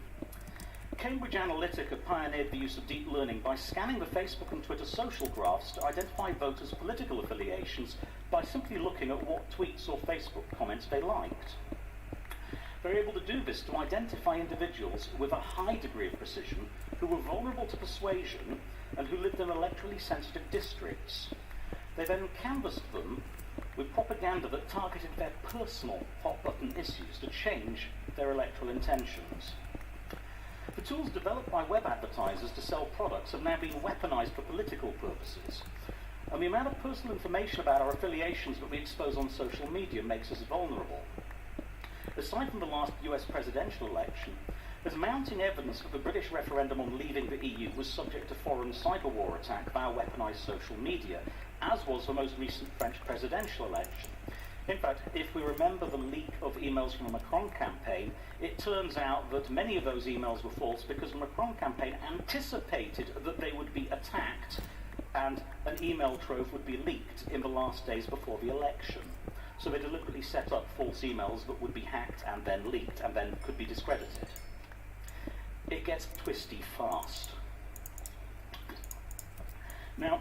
Cambridge Analytica pioneered the use of deep learning by scanning the Facebook and Twitter social graphs to identify voters' political affiliations by simply looking at what tweets or Facebook comments they liked. They're able to do this to identify individuals with a high degree of precision who were vulnerable to persuasion and who lived in electorally sensitive districts. They then canvassed them with propaganda that targeted their personal hot-button issues to change their electoral intentions. The tools developed by web advertisers to sell products have now been weaponized for political purposes. And the amount of personal information about our affiliations that we expose on social media makes us vulnerable. Aside from the last US presidential election, there's mounting evidence that the British referendum on leaving the EU was subject to foreign cyber war attack via weaponized social media, as was the most recent French presidential election. In fact, if we remember the leak of emails from the Macron campaign, it turns out that many of those emails were false because the Macron campaign anticipated that they would be attacked and an email trove would be leaked in the last days before the election. So they deliberately set up false emails that would be hacked and then leaked and then could be discredited. It gets twisty fast. Now,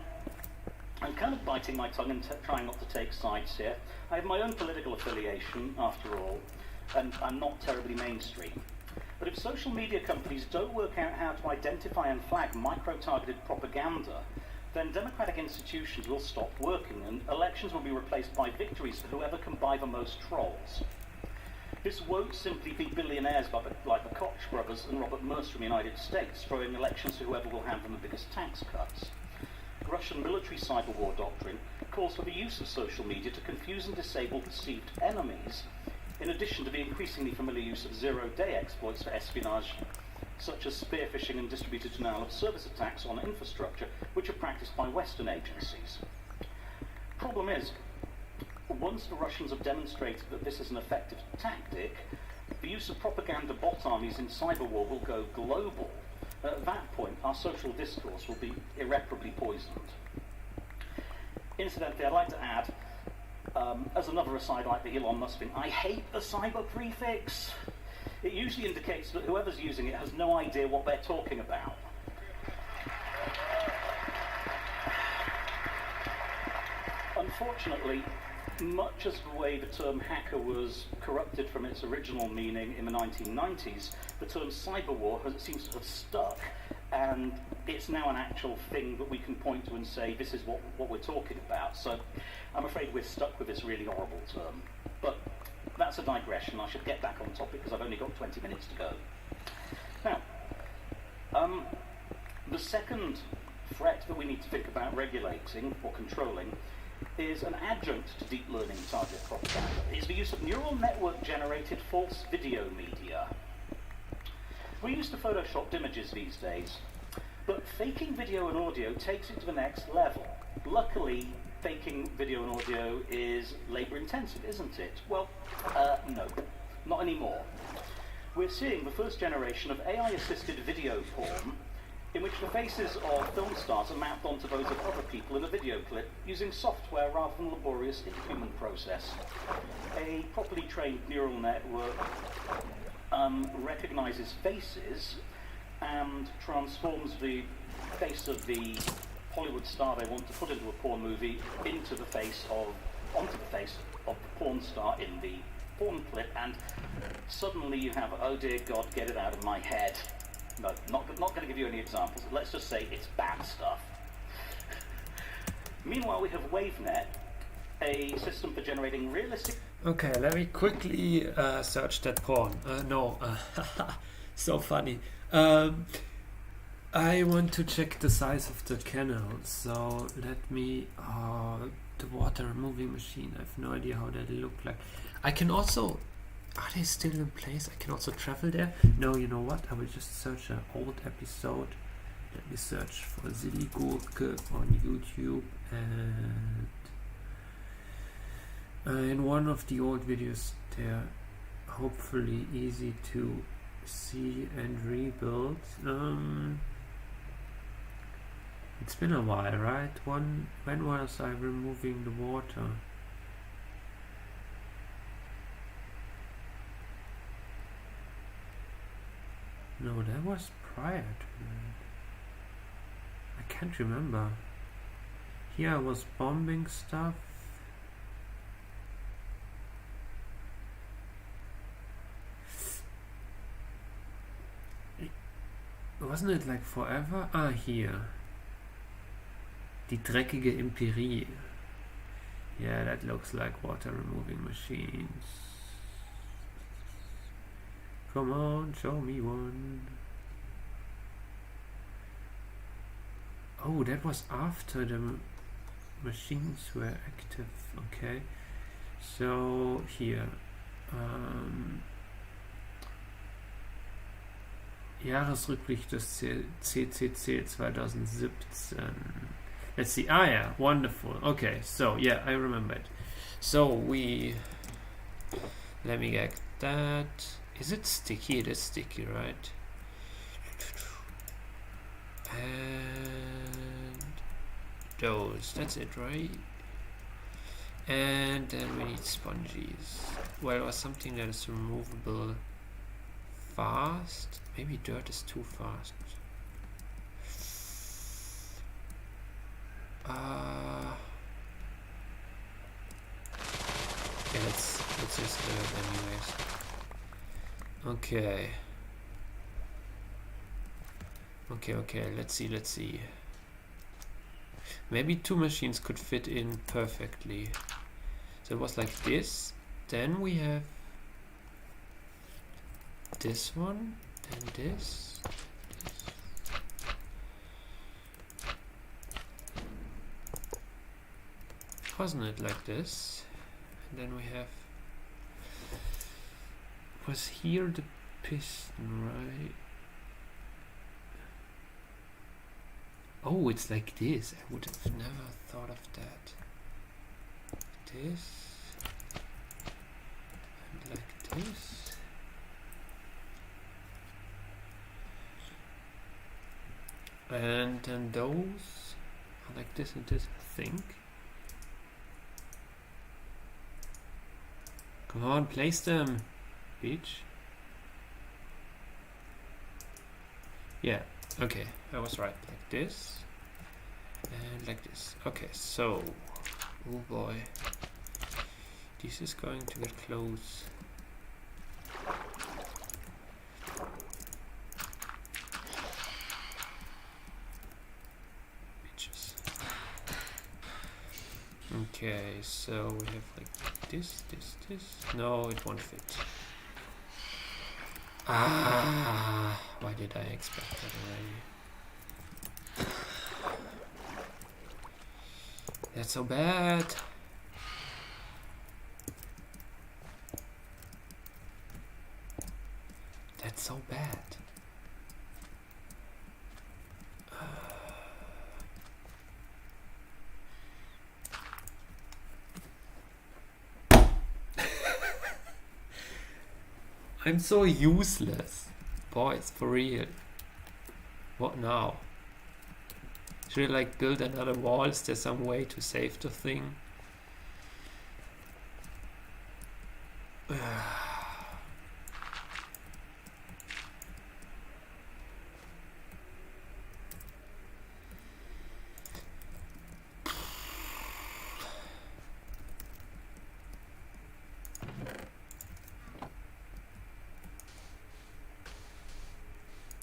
I'm kind of biting my tongue and trying not to take sides here. I have my own political affiliation, after all, and I'm not terribly mainstream. But if social media companies don't work out how to identify and flag micro-targeted propaganda, then democratic institutions will stop working and elections will be replaced by victories for whoever can buy the most trolls. This won't simply be billionaires like the Koch brothers and Robert Mercer in the United States throwing elections to whoever will hand them the biggest tax cuts. Russian military cyber war doctrine calls for the use of social media to confuse and disable perceived enemies, in addition to the increasingly familiar use of zero-day exploits for espionage, such as spear phishing and distributed denial-of-service attacks on infrastructure, which are practiced by Western agencies. Problem is, once the Russians have demonstrated that this is an effective tactic, the use of propaganda bot armies in cyber war will go global. At that point, our social discourse will be irreparably poisoned. Incidentally, I'd like to add, as another aside like the Elon Musk thing, I hate the cyber prefix. It usually indicates that whoever's using it has no idea what they're talking about. Unfortunately, much as the way the term hacker was corrupted from its original meaning in the 1990s, the term cyber war seems to have stuck, and it's now an actual thing that we can point to and say, this is what we're talking about. So I'm afraid we're stuck with this really horrible term. But that's a digression. I should get back on topic because I've only got 20 minutes to go. Now, the second threat that we need to think about regulating or controlling is an adjunct to deep learning target propaganda. It's the use of neural network generated false video media. We're used to photoshopped images these days, but faking video and audio takes it to the next level. Luckily, faking video and audio is labor intensive, isn't it? Well, no, not anymore. We're seeing the first generation of AI-assisted video porn in which the faces of film stars are mapped onto those of other people in a video clip using software rather than laborious inhuman process. A properly trained neural network recognizes faces and transforms the face of the Hollywood star they want to put into a porn movie onto the face of the porn star in the porn clip, and suddenly you have, oh dear God, get it out of my head. No, not going to give you any examples. Let's just say it's bad stuff. Meanwhile, we have WaveNet, a system for generating realistic... Okay, let me quickly search that porn. So funny. I want to check the size of the canal, so let me... the water moving machine. I have no idea how that look like. I can also... Are they still in place? I can also travel there. No, you know what? I will just search an old episode Let me search for Lasergurke on YouTube, and in one of the old videos they're hopefully easy to see and rebuild. It's been a while, right? When was I removing the water? No, that was prior to that. I can't remember. Here I was bombing stuff. Wasn't it like forever? Ah, here. Die dreckige Imperie. Yeah, that looks like water removing machines. Come on, show me one. Oh, that was after the machines were active. Okay. So, here. Jahresrückblick des CCC 2017. Let's see. Ah, yeah, wonderful. Okay, so yeah, I remember it. So let me get that. Is it sticky? It is sticky, right? And those. That's it, right? And then we need sponges. Well, or something that is removable fast. Maybe dirt is too fast. Yeah, let's just do it anyways. Okay. Okay, let's see. Maybe two machines could fit in perfectly. So it was like this, then we have this one, then this. Wasn't it like this? And then we have, was here the piston, right? Oh, it's like this. I would have never thought of that. This and like this. And then those are like this and this, I think. Come on, place them, bitch. Yeah, okay, I was right. Like this and like this. Okay, so, oh boy, this is going to get close. Bitches. Okay, so we have like this. No, it won't fit. Ah, why did I expect that already? That's so bad. That's so bad. I'm so useless. Boys, for real. What now? Should I like build another wall? Is there some way to save the thing?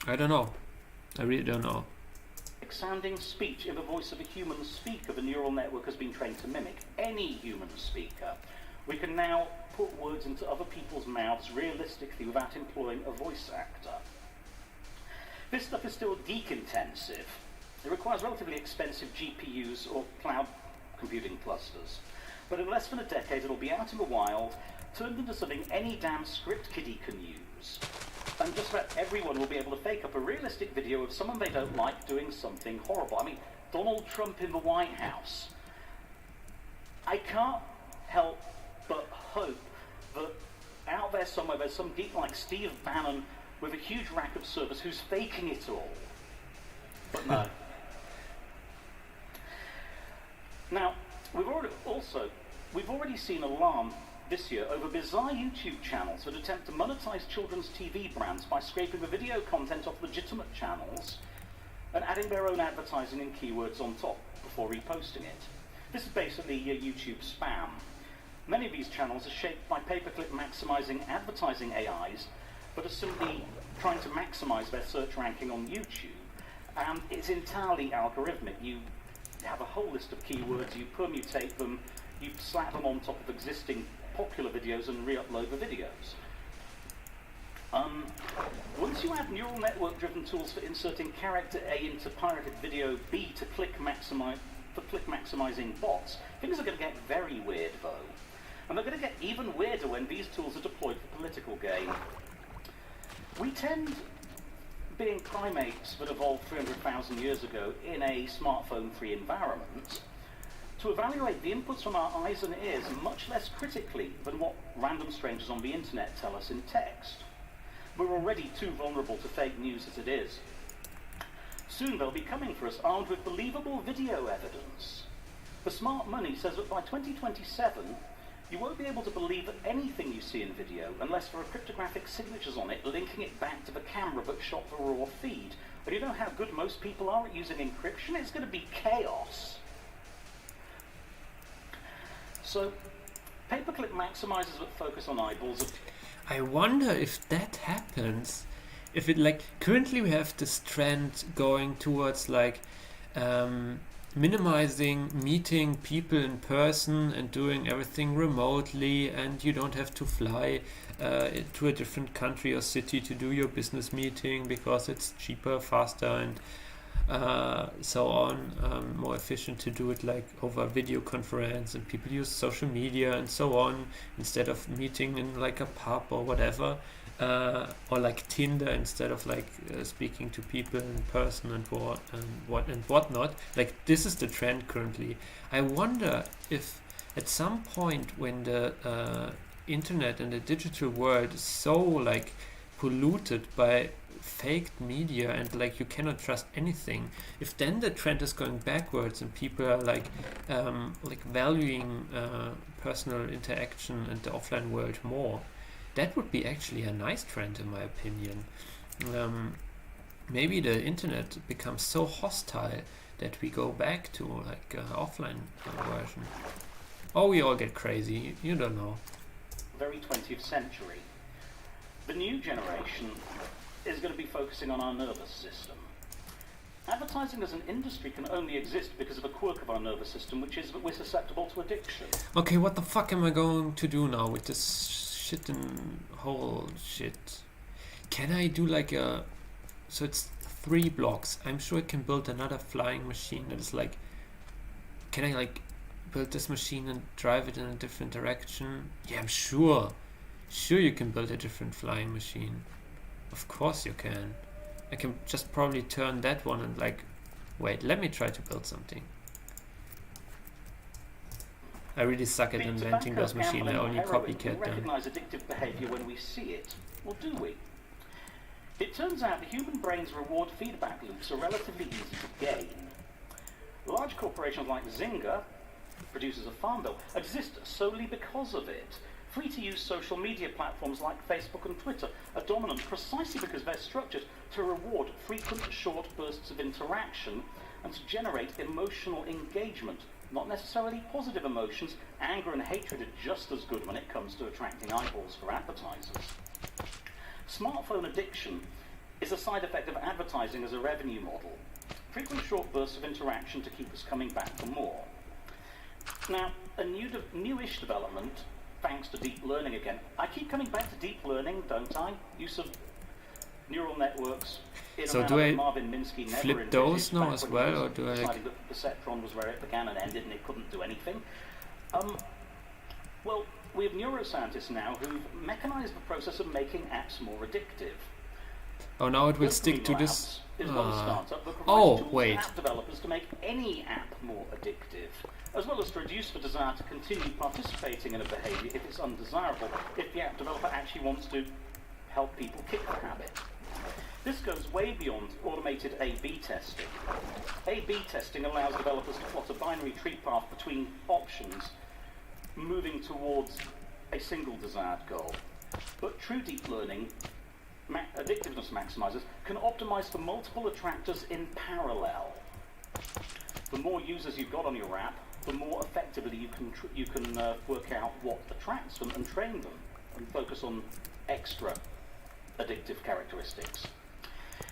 I don't know. I really don't know. Sounding speech in the voice of a human speaker the neural network has been trained to mimic. Any human speaker. We can now put words into other people's mouths realistically without employing a voice actor. This stuff is still geek intensive. It requires relatively expensive GPUs or cloud computing clusters. But in less than a decade it'll be out in the wild, turned into something any damn script kiddie can use. And just about everyone will be able to fake up a realistic video of someone they don't like doing something horrible. I mean, Donald Trump in the White House. I can't help but hope that out there somewhere there's some geek like Steve Bannon with a huge rack of servers who's faking it all. But no. Now, we've already seen alarm this year over bizarre YouTube channels that attempt to monetize children's TV brands by scraping the video content off legitimate channels and adding their own advertising and keywords on top before reposting it. This is basically YouTube spam. Many of these channels are shaped by pay-per-click maximizing advertising AIs that are simply trying to maximize their search ranking on YouTube. And it's entirely algorithmic. You have a whole list of keywords, you permutate them, you slap them on top of existing popular videos and re-upload the videos. Once you add neural network-driven tools for inserting character A into pirated video B to click maximizing bots, things are going to get very weird though. And they're going to get even weirder when these tools are deployed for political gain. We tend, being primates that evolved 300,000 years ago in a smartphone-free environment, to evaluate the inputs from our eyes and ears much less critically than what random strangers on the internet tell us in text. We're already too vulnerable to fake news as it is. Soon they'll be coming for us armed with believable video evidence. The smart money says that by 2027, you won't be able to believe anything you see in video unless there are cryptographic signatures on it linking it back to the camera that shot the raw feed. And you know how good most people are at using encryption? It's going to be chaos. So, pay-per-click maximizers that focus on eyeballs. I wonder if that happens. If it currently we have this trend going towards minimizing meeting people in person and doing everything remotely, and you don't have to fly to a different country or city to do your business meeting because it's cheaper, faster, and so on, more efficient to do it over video conference, and people use social media and so on instead of meeting in a pub or whatever, or Tinder instead of speaking to people in person and whatnot. This is the trend currently. I wonder if at some point when the internet and the digital world is so polluted by faked media and you cannot trust anything, if then the trend is going backwards and people are valuing personal interaction and the offline world more, that would be actually a nice trend in my opinion. Maybe the internet becomes so hostile that we go back to offline version, or we all get crazy, you don't know. Very 20th century. The new generation is going to be focusing on our nervous system. Advertising as an industry can only exist because of a quirk of our nervous system, which is that we're susceptible to addiction. Okay, what the fuck am I going to do now with this shit and whole shit? Can I do so it's 3 blocks. I'm sure I can build another flying machine that is can I build this machine and drive it in a different direction? Yeah, I'm sure you can build a different flying machine. Of course you can. I can just probably turn that one and wait, let me try to build something. I really suck at inventing those machines. I only copycat them. We recognize addictive behavior when we see it. Well, do we? It turns out the human brain's reward feedback loops are relatively easy to gain. Large corporations like Zynga, producers of Farmville, exist solely because of it. Free-to-use social media platforms like Facebook and Twitter are dominant precisely because they're structured to reward frequent short bursts of interaction and to generate emotional engagement. Not necessarily positive emotions. Anger and hatred are just as good when it comes to attracting eyeballs for advertisers. Smartphone addiction is a side effect of advertising as a revenue model. Frequent short bursts of interaction to keep us coming back for more. Now, a newish development, thanks to deep learning again. I keep coming back to deep learning, don't I? Use of neural networks. So do I flip those now as well, or do I deciding that perceptron was where it began and ended and it couldn't do anything? Well, we have neuroscientists now who've mechanized the process of making apps more addictive. Oh, now it will Dopamine stick to Labs this. is one startup that provides Oh, tools wait. to app developers to make any app more addictive, as well as to reduce the desire to continue participating in a behaviour if it's undesirable, if the app developer actually wants to help people kick the habit. This goes way beyond automated A/B testing. A/B testing allows developers to plot a binary tree path between options, moving towards a single desired goal. But true deep learning addictiveness maximizers can optimize for multiple attractors in parallel. The more users you've got on your app, the more effectively you can work out what attracts them and train them, and focus on extra addictive characteristics.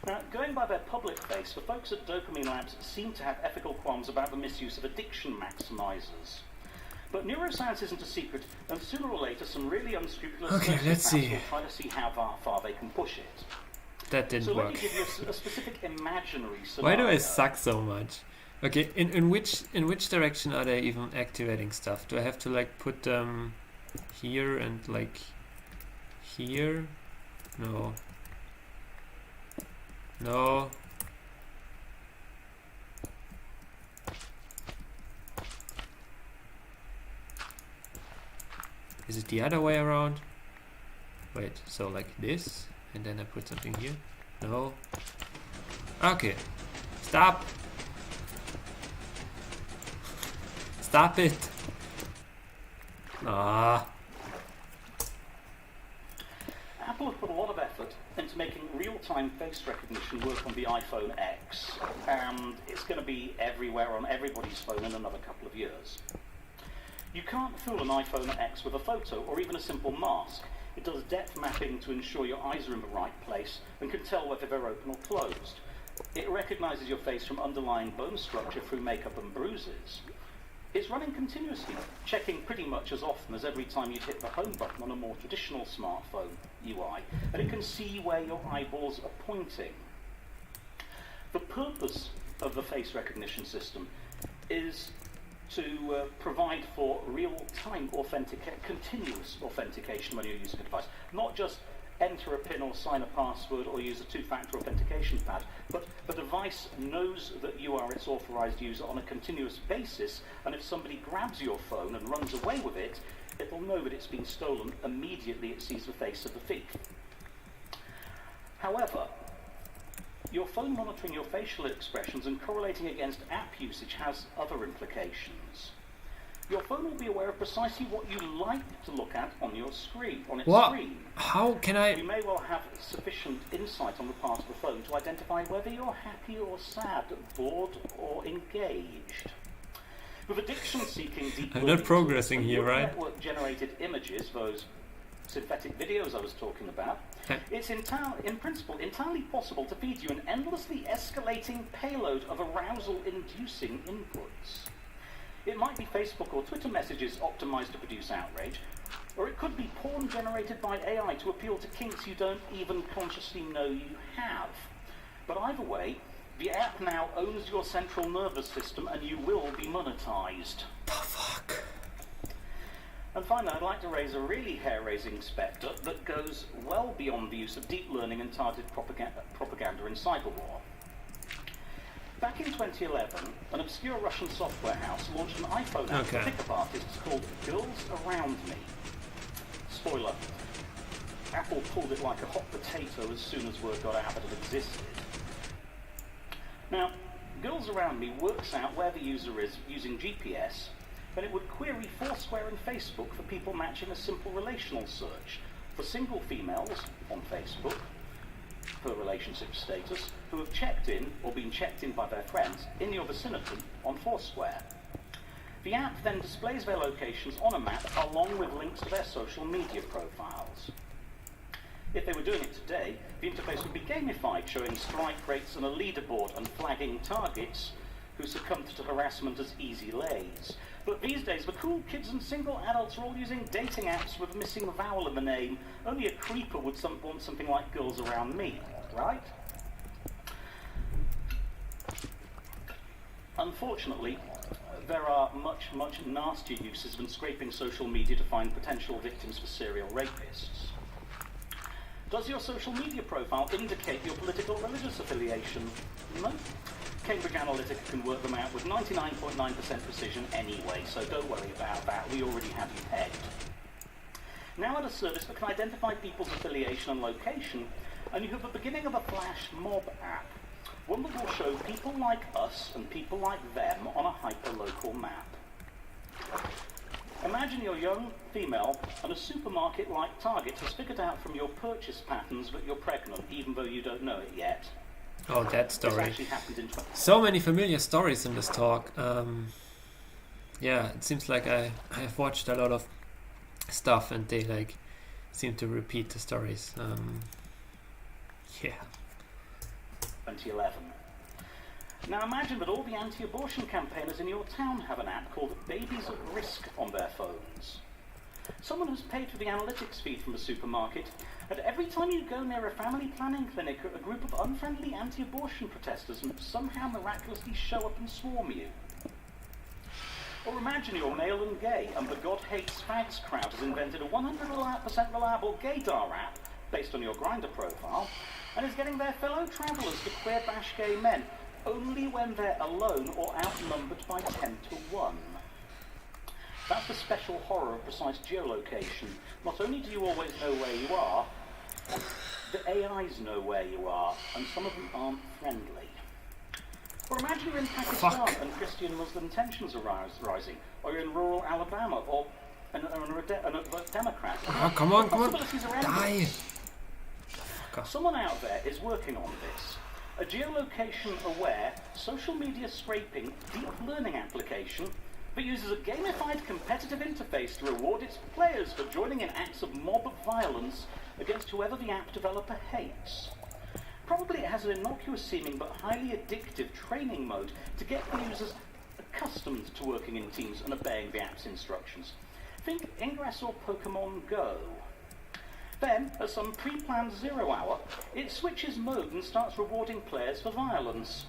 Now, going by their public face, the folks at Dopamine Labs seem to have ethical qualms about the misuse of addiction maximizers. But neuroscience isn't a secret, and sooner or later some really unscrupulous sociopaths will try to see how far they can push it. That didn't so work. let me give you a specific imaginary scenario. Why do I suck so much? Okay, in which direction are they even activating stuff? Do I have to like put them here and like here? No. No. Is it the other way around? Wait, so like this, and then I put something here? No. Okay. Stop! Stop it! Ah. Apple have put a lot of effort into making real-time face recognition work on the iPhone X, and it's going to be everywhere on everybody's phone in another couple of years. You can't fool an iPhone X with a photo or even a simple mask. It does depth mapping to ensure your eyes are in the right place and can tell whether they're open or closed. It recognizes your face from underlying bone structure through makeup and bruises. It's running continuously, checking pretty much as often as every time you'd hit the home button on a more traditional smartphone UI, and it can see where your eyeballs are pointing. The purpose of the face recognition system is to provide for real-time continuous authentication when you're using a device. Not just enter a PIN or sign a password or use a two-factor authentication pad, but the device knows that you are its authorized user on a continuous basis, and if somebody grabs your phone and runs away with it, it'll know that it's been stolen immediately it sees the face of the thief. However, your phone monitoring your facial expressions and correlating against app usage has other implications. Your phone will be aware of precisely what you like to look at on your screen, on its screen. How can I? You may well have sufficient insight on the part of the phone to identify whether you're happy or sad, bored or engaged. With addiction-seeking deep I'm not progressing here, right? Network-generated images, those synthetic videos I was talking about, it's in principle entirely possible to feed you an endlessly escalating payload of arousal-inducing inputs. It might be Facebook or Twitter messages optimized to produce outrage, or it could be porn generated by AI to appeal to kinks you don't even consciously know you have. But either way, the app now owns your central nervous system and you will be monetized. The fuck? And finally, I'd like to raise a really hair-raising spectre that goes well beyond the use of deep learning and targeted propaganda in cyberwar. Back in 2011, an obscure Russian software house launched an iPhone app for pickup artists called Girls Around Me. Spoiler, Apple pulled it like a hot potato as soon as word got out that it existed. Now, Girls Around Me works out where the user is using GPS, then it would query Foursquare and Facebook for people matching a simple relational search for single females on Facebook, per relationship status, who have checked in or been checked in by their friends in your vicinity on Foursquare. The app then displays their locations on a map along with links to their social media profiles. If they were doing it today, the interface would be gamified, showing strike rates and a leaderboard and flagging targets who succumbed to harassment as easy lays. But these days, the cool kids and single adults are all using dating apps with a missing vowel in the name. Only a creeper would want something like Girls Around Me, right? Unfortunately, there are much nastier uses than scraping social media to find potential victims for serial rapists. Does your social media profile indicate your political or religious affiliation? No. Cambridge Analytica can work them out with 99.9% precision anyway, so don't worry about that. We already have you pegged. Now at a service that can identify people's affiliation and location, and you have the beginning of a flash mob app. One that will show people like us and people like them on a hyperlocal map. Imagine you're young, female, and a supermarket like Target has figured out from your purchase patterns that you're pregnant, even though you don't know it yet. Oh, that story. This actually happened in So many familiar stories in this talk. Yeah, it seems like I have watched a lot of stuff and they like seem to repeat the stories. Yeah. 2011. Now imagine that all the anti-abortion campaigners in your town have an app called Babies at Risk on their phones. Someone has paid for the analytics feed from a supermarket, and every time you go near a family planning clinic, a group of unfriendly anti-abortion protesters somehow miraculously show up and swarm you. Or imagine you're male and gay, and the God Hates Fags crowd has invented a 100% reliable gaydar app based on your Grindr profile, and is getting their fellow travellers to queer bash gay men, only when they're alone or outnumbered by 10 to 1. That's the special horror of precise geolocation. Not only do you always know where you are, the AIs know where you are, and some of them aren't friendly. Or imagine you're in Pakistan and Christian-Muslim tensions are rising, or you're in rural Alabama, or a Democrat. Oh, come on, die! Someone out there is working on this. A geolocation-aware, social media scraping, deep learning application that uses a gamified competitive interface to reward its players for joining in acts of mob violence against whoever the app developer hates. Probably it has an innocuous-seeming but highly addictive training mode to get the users accustomed to working in teams and obeying the app's instructions. Think Ingress or Pokemon Go. Then, at some pre-planned 0 hour, it switches mode and starts rewarding players for violence.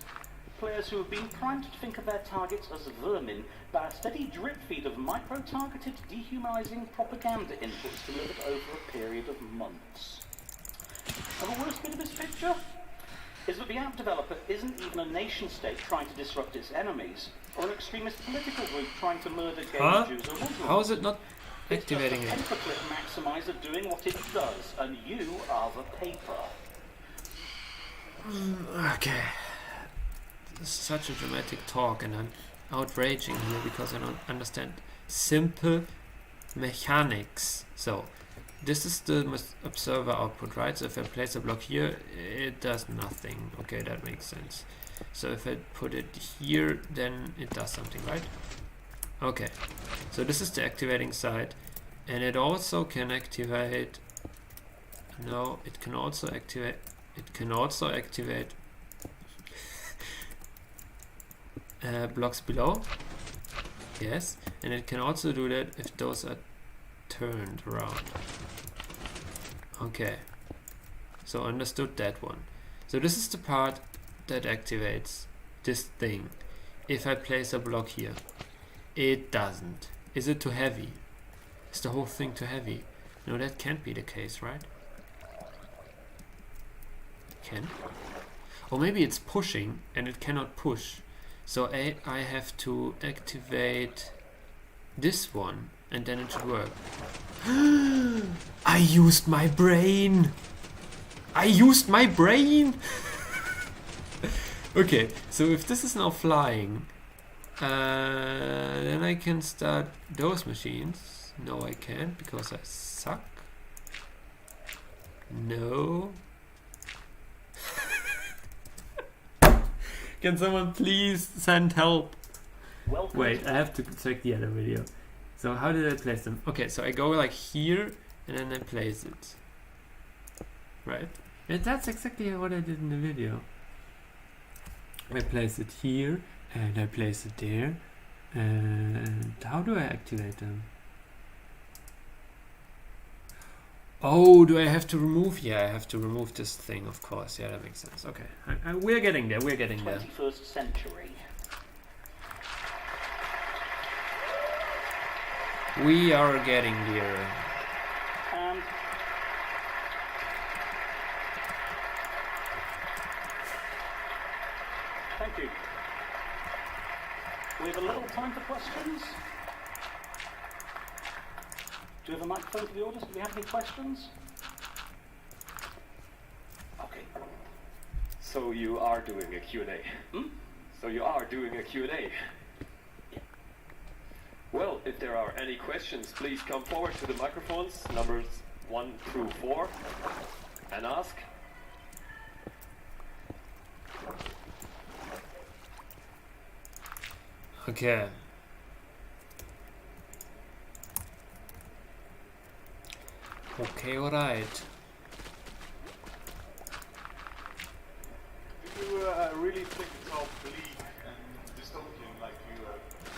Players who have been primed to think of their targets as vermin by a steady drip feed of micro-targeted, dehumanizing propaganda inputs delivered over a period of months. And the worst bit of this picture is that the app developer isn't even a nation-state trying to disrupt its enemies, or an extremist political group trying to murder gays, Jews, or Muslims. How is it not activating it? It's just a paperclip maximizer doing what it does, and you are the paper. Okay. This is such a dramatic talk, and I'm outraging here because I don't understand simple mechanics. So, this is the observer output, right? So if I place a block here, it does nothing. Okay, that makes sense. So if I put it here, then it does something, right? Okay. So this is the activating side, and it also can activate. No, it can also activate. It can also activate blocks below. Yes, and it can also do that if those are turned around. Okay, so understood that one. So this is the part that activates this thing. If I place a block here, it doesn't. Is it too heavy? Is the whole thing too heavy? No, that can't be the case, right? Can? Or maybe it's pushing and it cannot push. So I have to activate this one and then it should work. I used my brain! I used my brain! Okay, so if this is now flying, then I can start those machines. No, I can't because I suck. No. Can someone please send help? Wait, I have to check the other video. So how did I place them? Okay, so I go like here and then I place it. Right? And that's exactly what I did in the video. I place it here and I place it there. And how do I activate them? Oh, do I have to remove? Yeah, I have to remove this thing, of course. Yeah, that makes sense. Okay, we're getting there. We're getting there. 21st century. We are getting there. And Thank you. We have a little time for questions. Do you have a microphone for the audience? Do we have any questions? Okay. So you are doing a Q&A. Hmm? So you are doing a Q&A. Yeah. Well, if there are any questions, please come forward to the microphones, numbers 1 through 4, and ask. Okay. Okay, alright. Do you really think it's all bleak and dystopian like you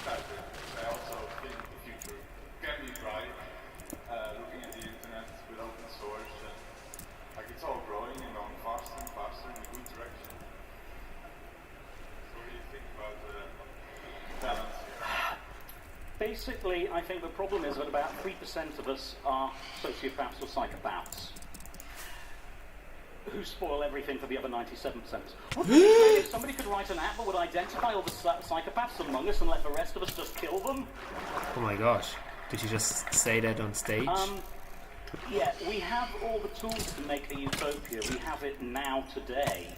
said? Because I also think the future can be bright, looking at the internet with open source, and like it's all growing and going faster and faster in a good direction. So what do you think about the balance here? Basically, I think the problem is that about 3% of us are sociopaths or psychopaths who spoil everything for the other 97%. Wouldn't it be great if somebody could write an app that would identify all the psychopaths among us and let the rest of us just kill them? Oh my gosh. Did you just say that on stage? Yeah, we have all the tools to make a utopia. We have it now today.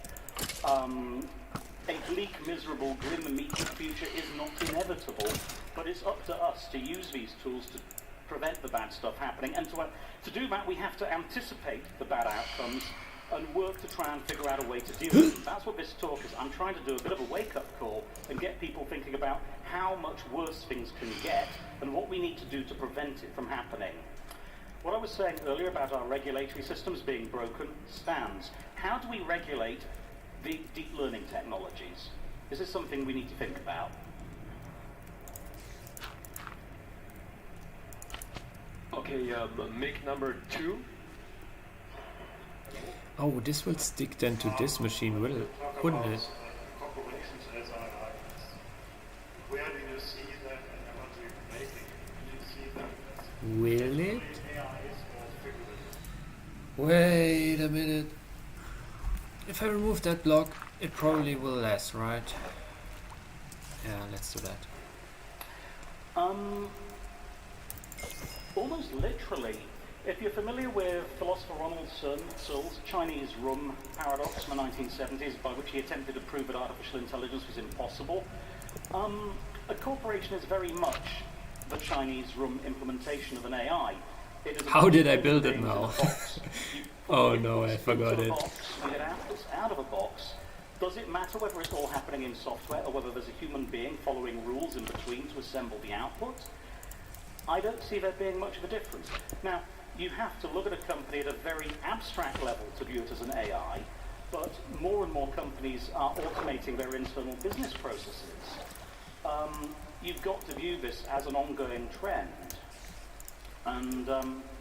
A bleak, miserable, grim and meaty future is not inevitable, but it's up to us to use these tools to prevent the bad stuff happening. And to do that, we have to anticipate the bad outcomes and work to try and figure out a way to deal with them. That's what this talk is. I'm trying to do a bit of a wake-up call and get people thinking about how much worse things can get and what we need to do to prevent it from happening. What I was saying earlier about our regulatory systems being broken stands. How do we regulate the deep learning technologies? Is this something we need to think about? Okay, mic number 2. Oh, this will stick then to this machine, wouldn't it? Corporations as are where do you see that and what do you make it? Do you see that Will it? AI is more figurative? Wait a minute. If I remove that block, it probably will less, right? Yeah, let's do that. Almost literally. If you're familiar with philosopher Ronald Searle's Chinese room paradox from the 1970s, by which he attempted to prove that artificial intelligence was impossible, a corporation is very much the Chinese room implementation of an AI. It is How did I build it things in a now? box. You put Oh inputs no, I forgot into a it. box, you get outputs out of a box. Does it matter whether it's all happening in software or whether there's a human being following rules in between to assemble the output? I don't see there being much of a difference. Now, you have to look at a company at a very abstract level to view it as an AI, but more and more companies are automating their internal business processes. You've got to view this as an ongoing trend. And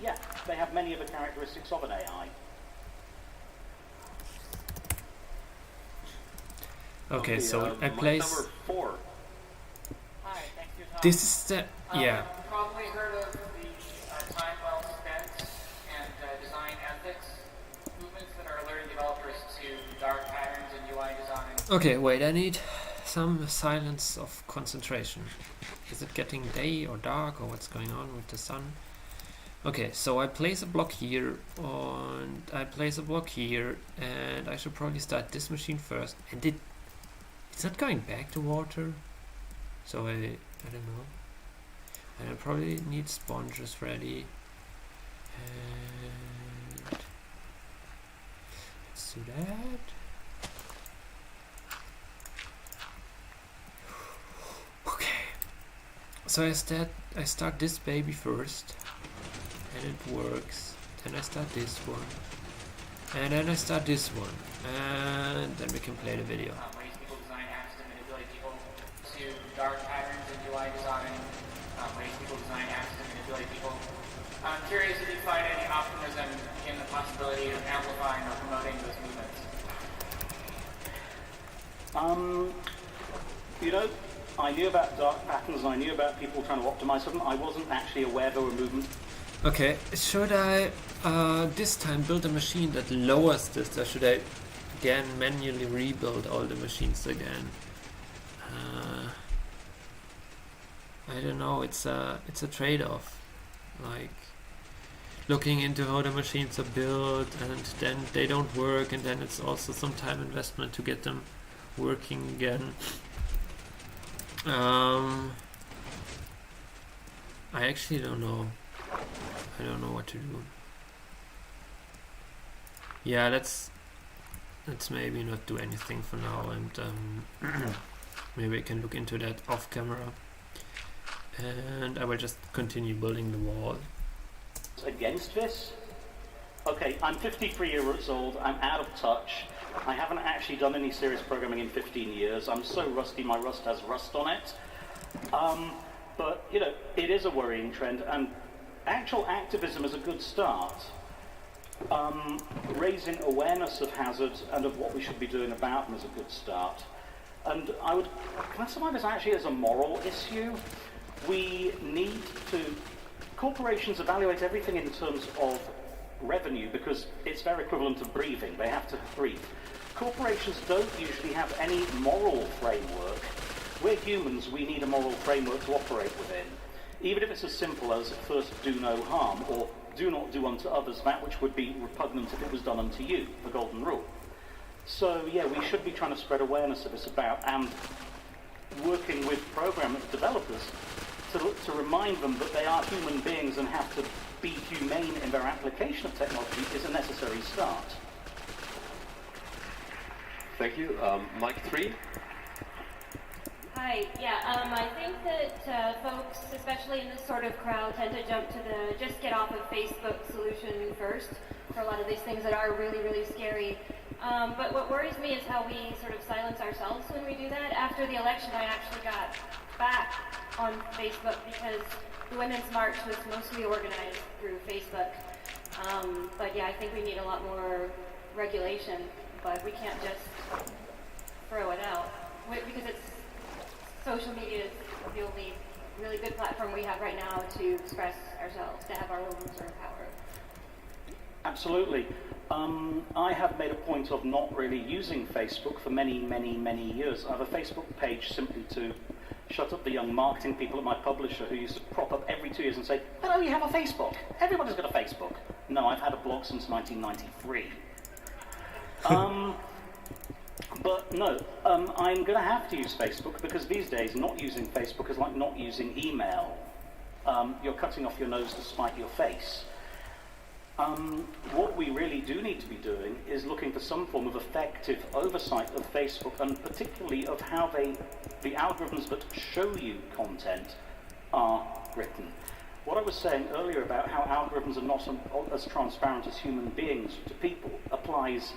yeah, they have many of the characteristics of an AI. Okay, so I mic place... number 4. Hi, thanks for your time. This is the... yeah. You've probably heard of the time well spent and design ethics movements that are alerting developers to dark patterns in UI design. Okay, wait, I need some silence of concentration. Is it getting day or dark or what's going on with the sun? Okay, so I place a block here and I place a block here and I should probably start this machine first. And it's not going back to water, so I don't know. And I probably need sponges ready. And let's do that. Okay. So I start this baby first, and it works. Then I start this one, and then I start this one, and then we can play the video. Ways people design apps to manipulate people to dark patterns in UI design. Ways people design apps to manipulate people. I'm curious if you find any optimism in the possibility of amplifying or promoting those movements. You know, I knew about dark patterns, I knew about people trying to optimize them. I wasn't actually aware there were movements. Okay, should I this time build a machine that lowers this, or should I again manually rebuild all the machines again? I don't know. It's a trade-off. Like looking into how the machines are built, and then they don't work, and then it's also some time investment to get them working again. I actually don't know. I don't know what to do. Yeah, let's maybe not do anything for now, and maybe I can look into that off camera. And I will just continue building the wall. Against this? Okay, I'm 53 years old, I'm out of touch. I haven't actually done any serious programming in 15 years. I'm so rusty, my rust has rust on it. But, you know, it is a worrying trend, and actual activism is a good start. Raising awareness of hazards and of what we should be doing about them is a good start. And I would classify this actually as a moral issue. We need to... Corporations evaluate everything in terms of revenue because it's their equivalent of breathing. They have to breathe. Corporations don't usually have any moral framework. We're humans, we need a moral framework to operate within. Even if it's as simple as first do no harm, or do not do unto others that which would be repugnant if it was done unto you, the golden rule. So yeah, we should be trying to spread awareness of this about, and working with program developers to remind them that they are human beings and have to be humane in their application of technology is a necessary start. Thank you. Mike 3. Hi, yeah, I think that folks, especially in this sort of crowd, tend to jump to the just get off of Facebook solution first for a lot of these things that are really, really scary. But what worries me is how we sort of silence ourselves when we do that. After the election, I actually got back on Facebook because the Women's March was mostly organized through Facebook. But yeah, I think we need a lot more regulation, but we can't just throw it out because social media is the only really good platform we have right now to express ourselves, to have our own sort of power. Absolutely. I have made a point of not really using Facebook for many, many, many years. I have a Facebook page simply to shut up the young marketing people at my publisher who used to prop up every 2 years and say, hello, you have a Facebook. Everybody's got a Facebook. No, I've had a blog since 1993. But no, I'm going to have to use Facebook because these days not using Facebook is like not using email. You're cutting off your nose to spite your face. What we really do need to be doing is looking for some form of effective oversight of Facebook, and particularly of how the algorithms that show you content are written. What I was saying earlier about how algorithms are not as transparent as human beings to people applies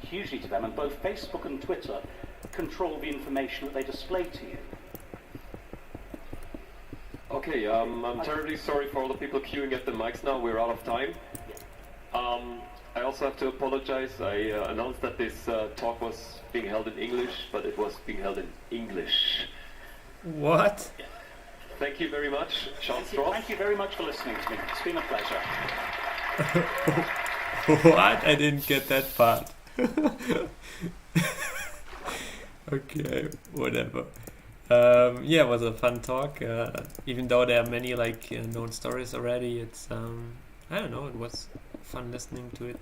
hugely to them, and both Facebook and Twitter control the information that they display to you. Okay, I'm terribly sorry for all the people queuing at the mics now. We're out of time. I also have to apologize. I announced that this talk was being held in English, but it was being held in English. What? Thank you very much, Charles Stross. Thank you very much for listening to me. It's been a pleasure. What? I didn't get that part. Okay, whatever. Yeah, it was a fun talk. Even though there are many known stories already, it's I don't know. It was fun listening to it.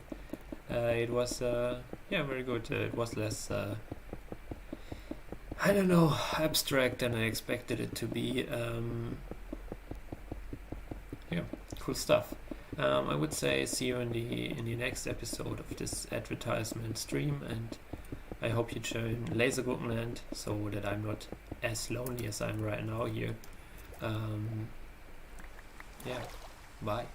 It was very good. It was less I don't know, abstract than I expected it to be. Yeah, cool stuff. I would say see you in the next episode of this advertisement stream, and I hope you join Lasergurkenland so that I'm not as lonely as I'm right now here. Yeah, bye.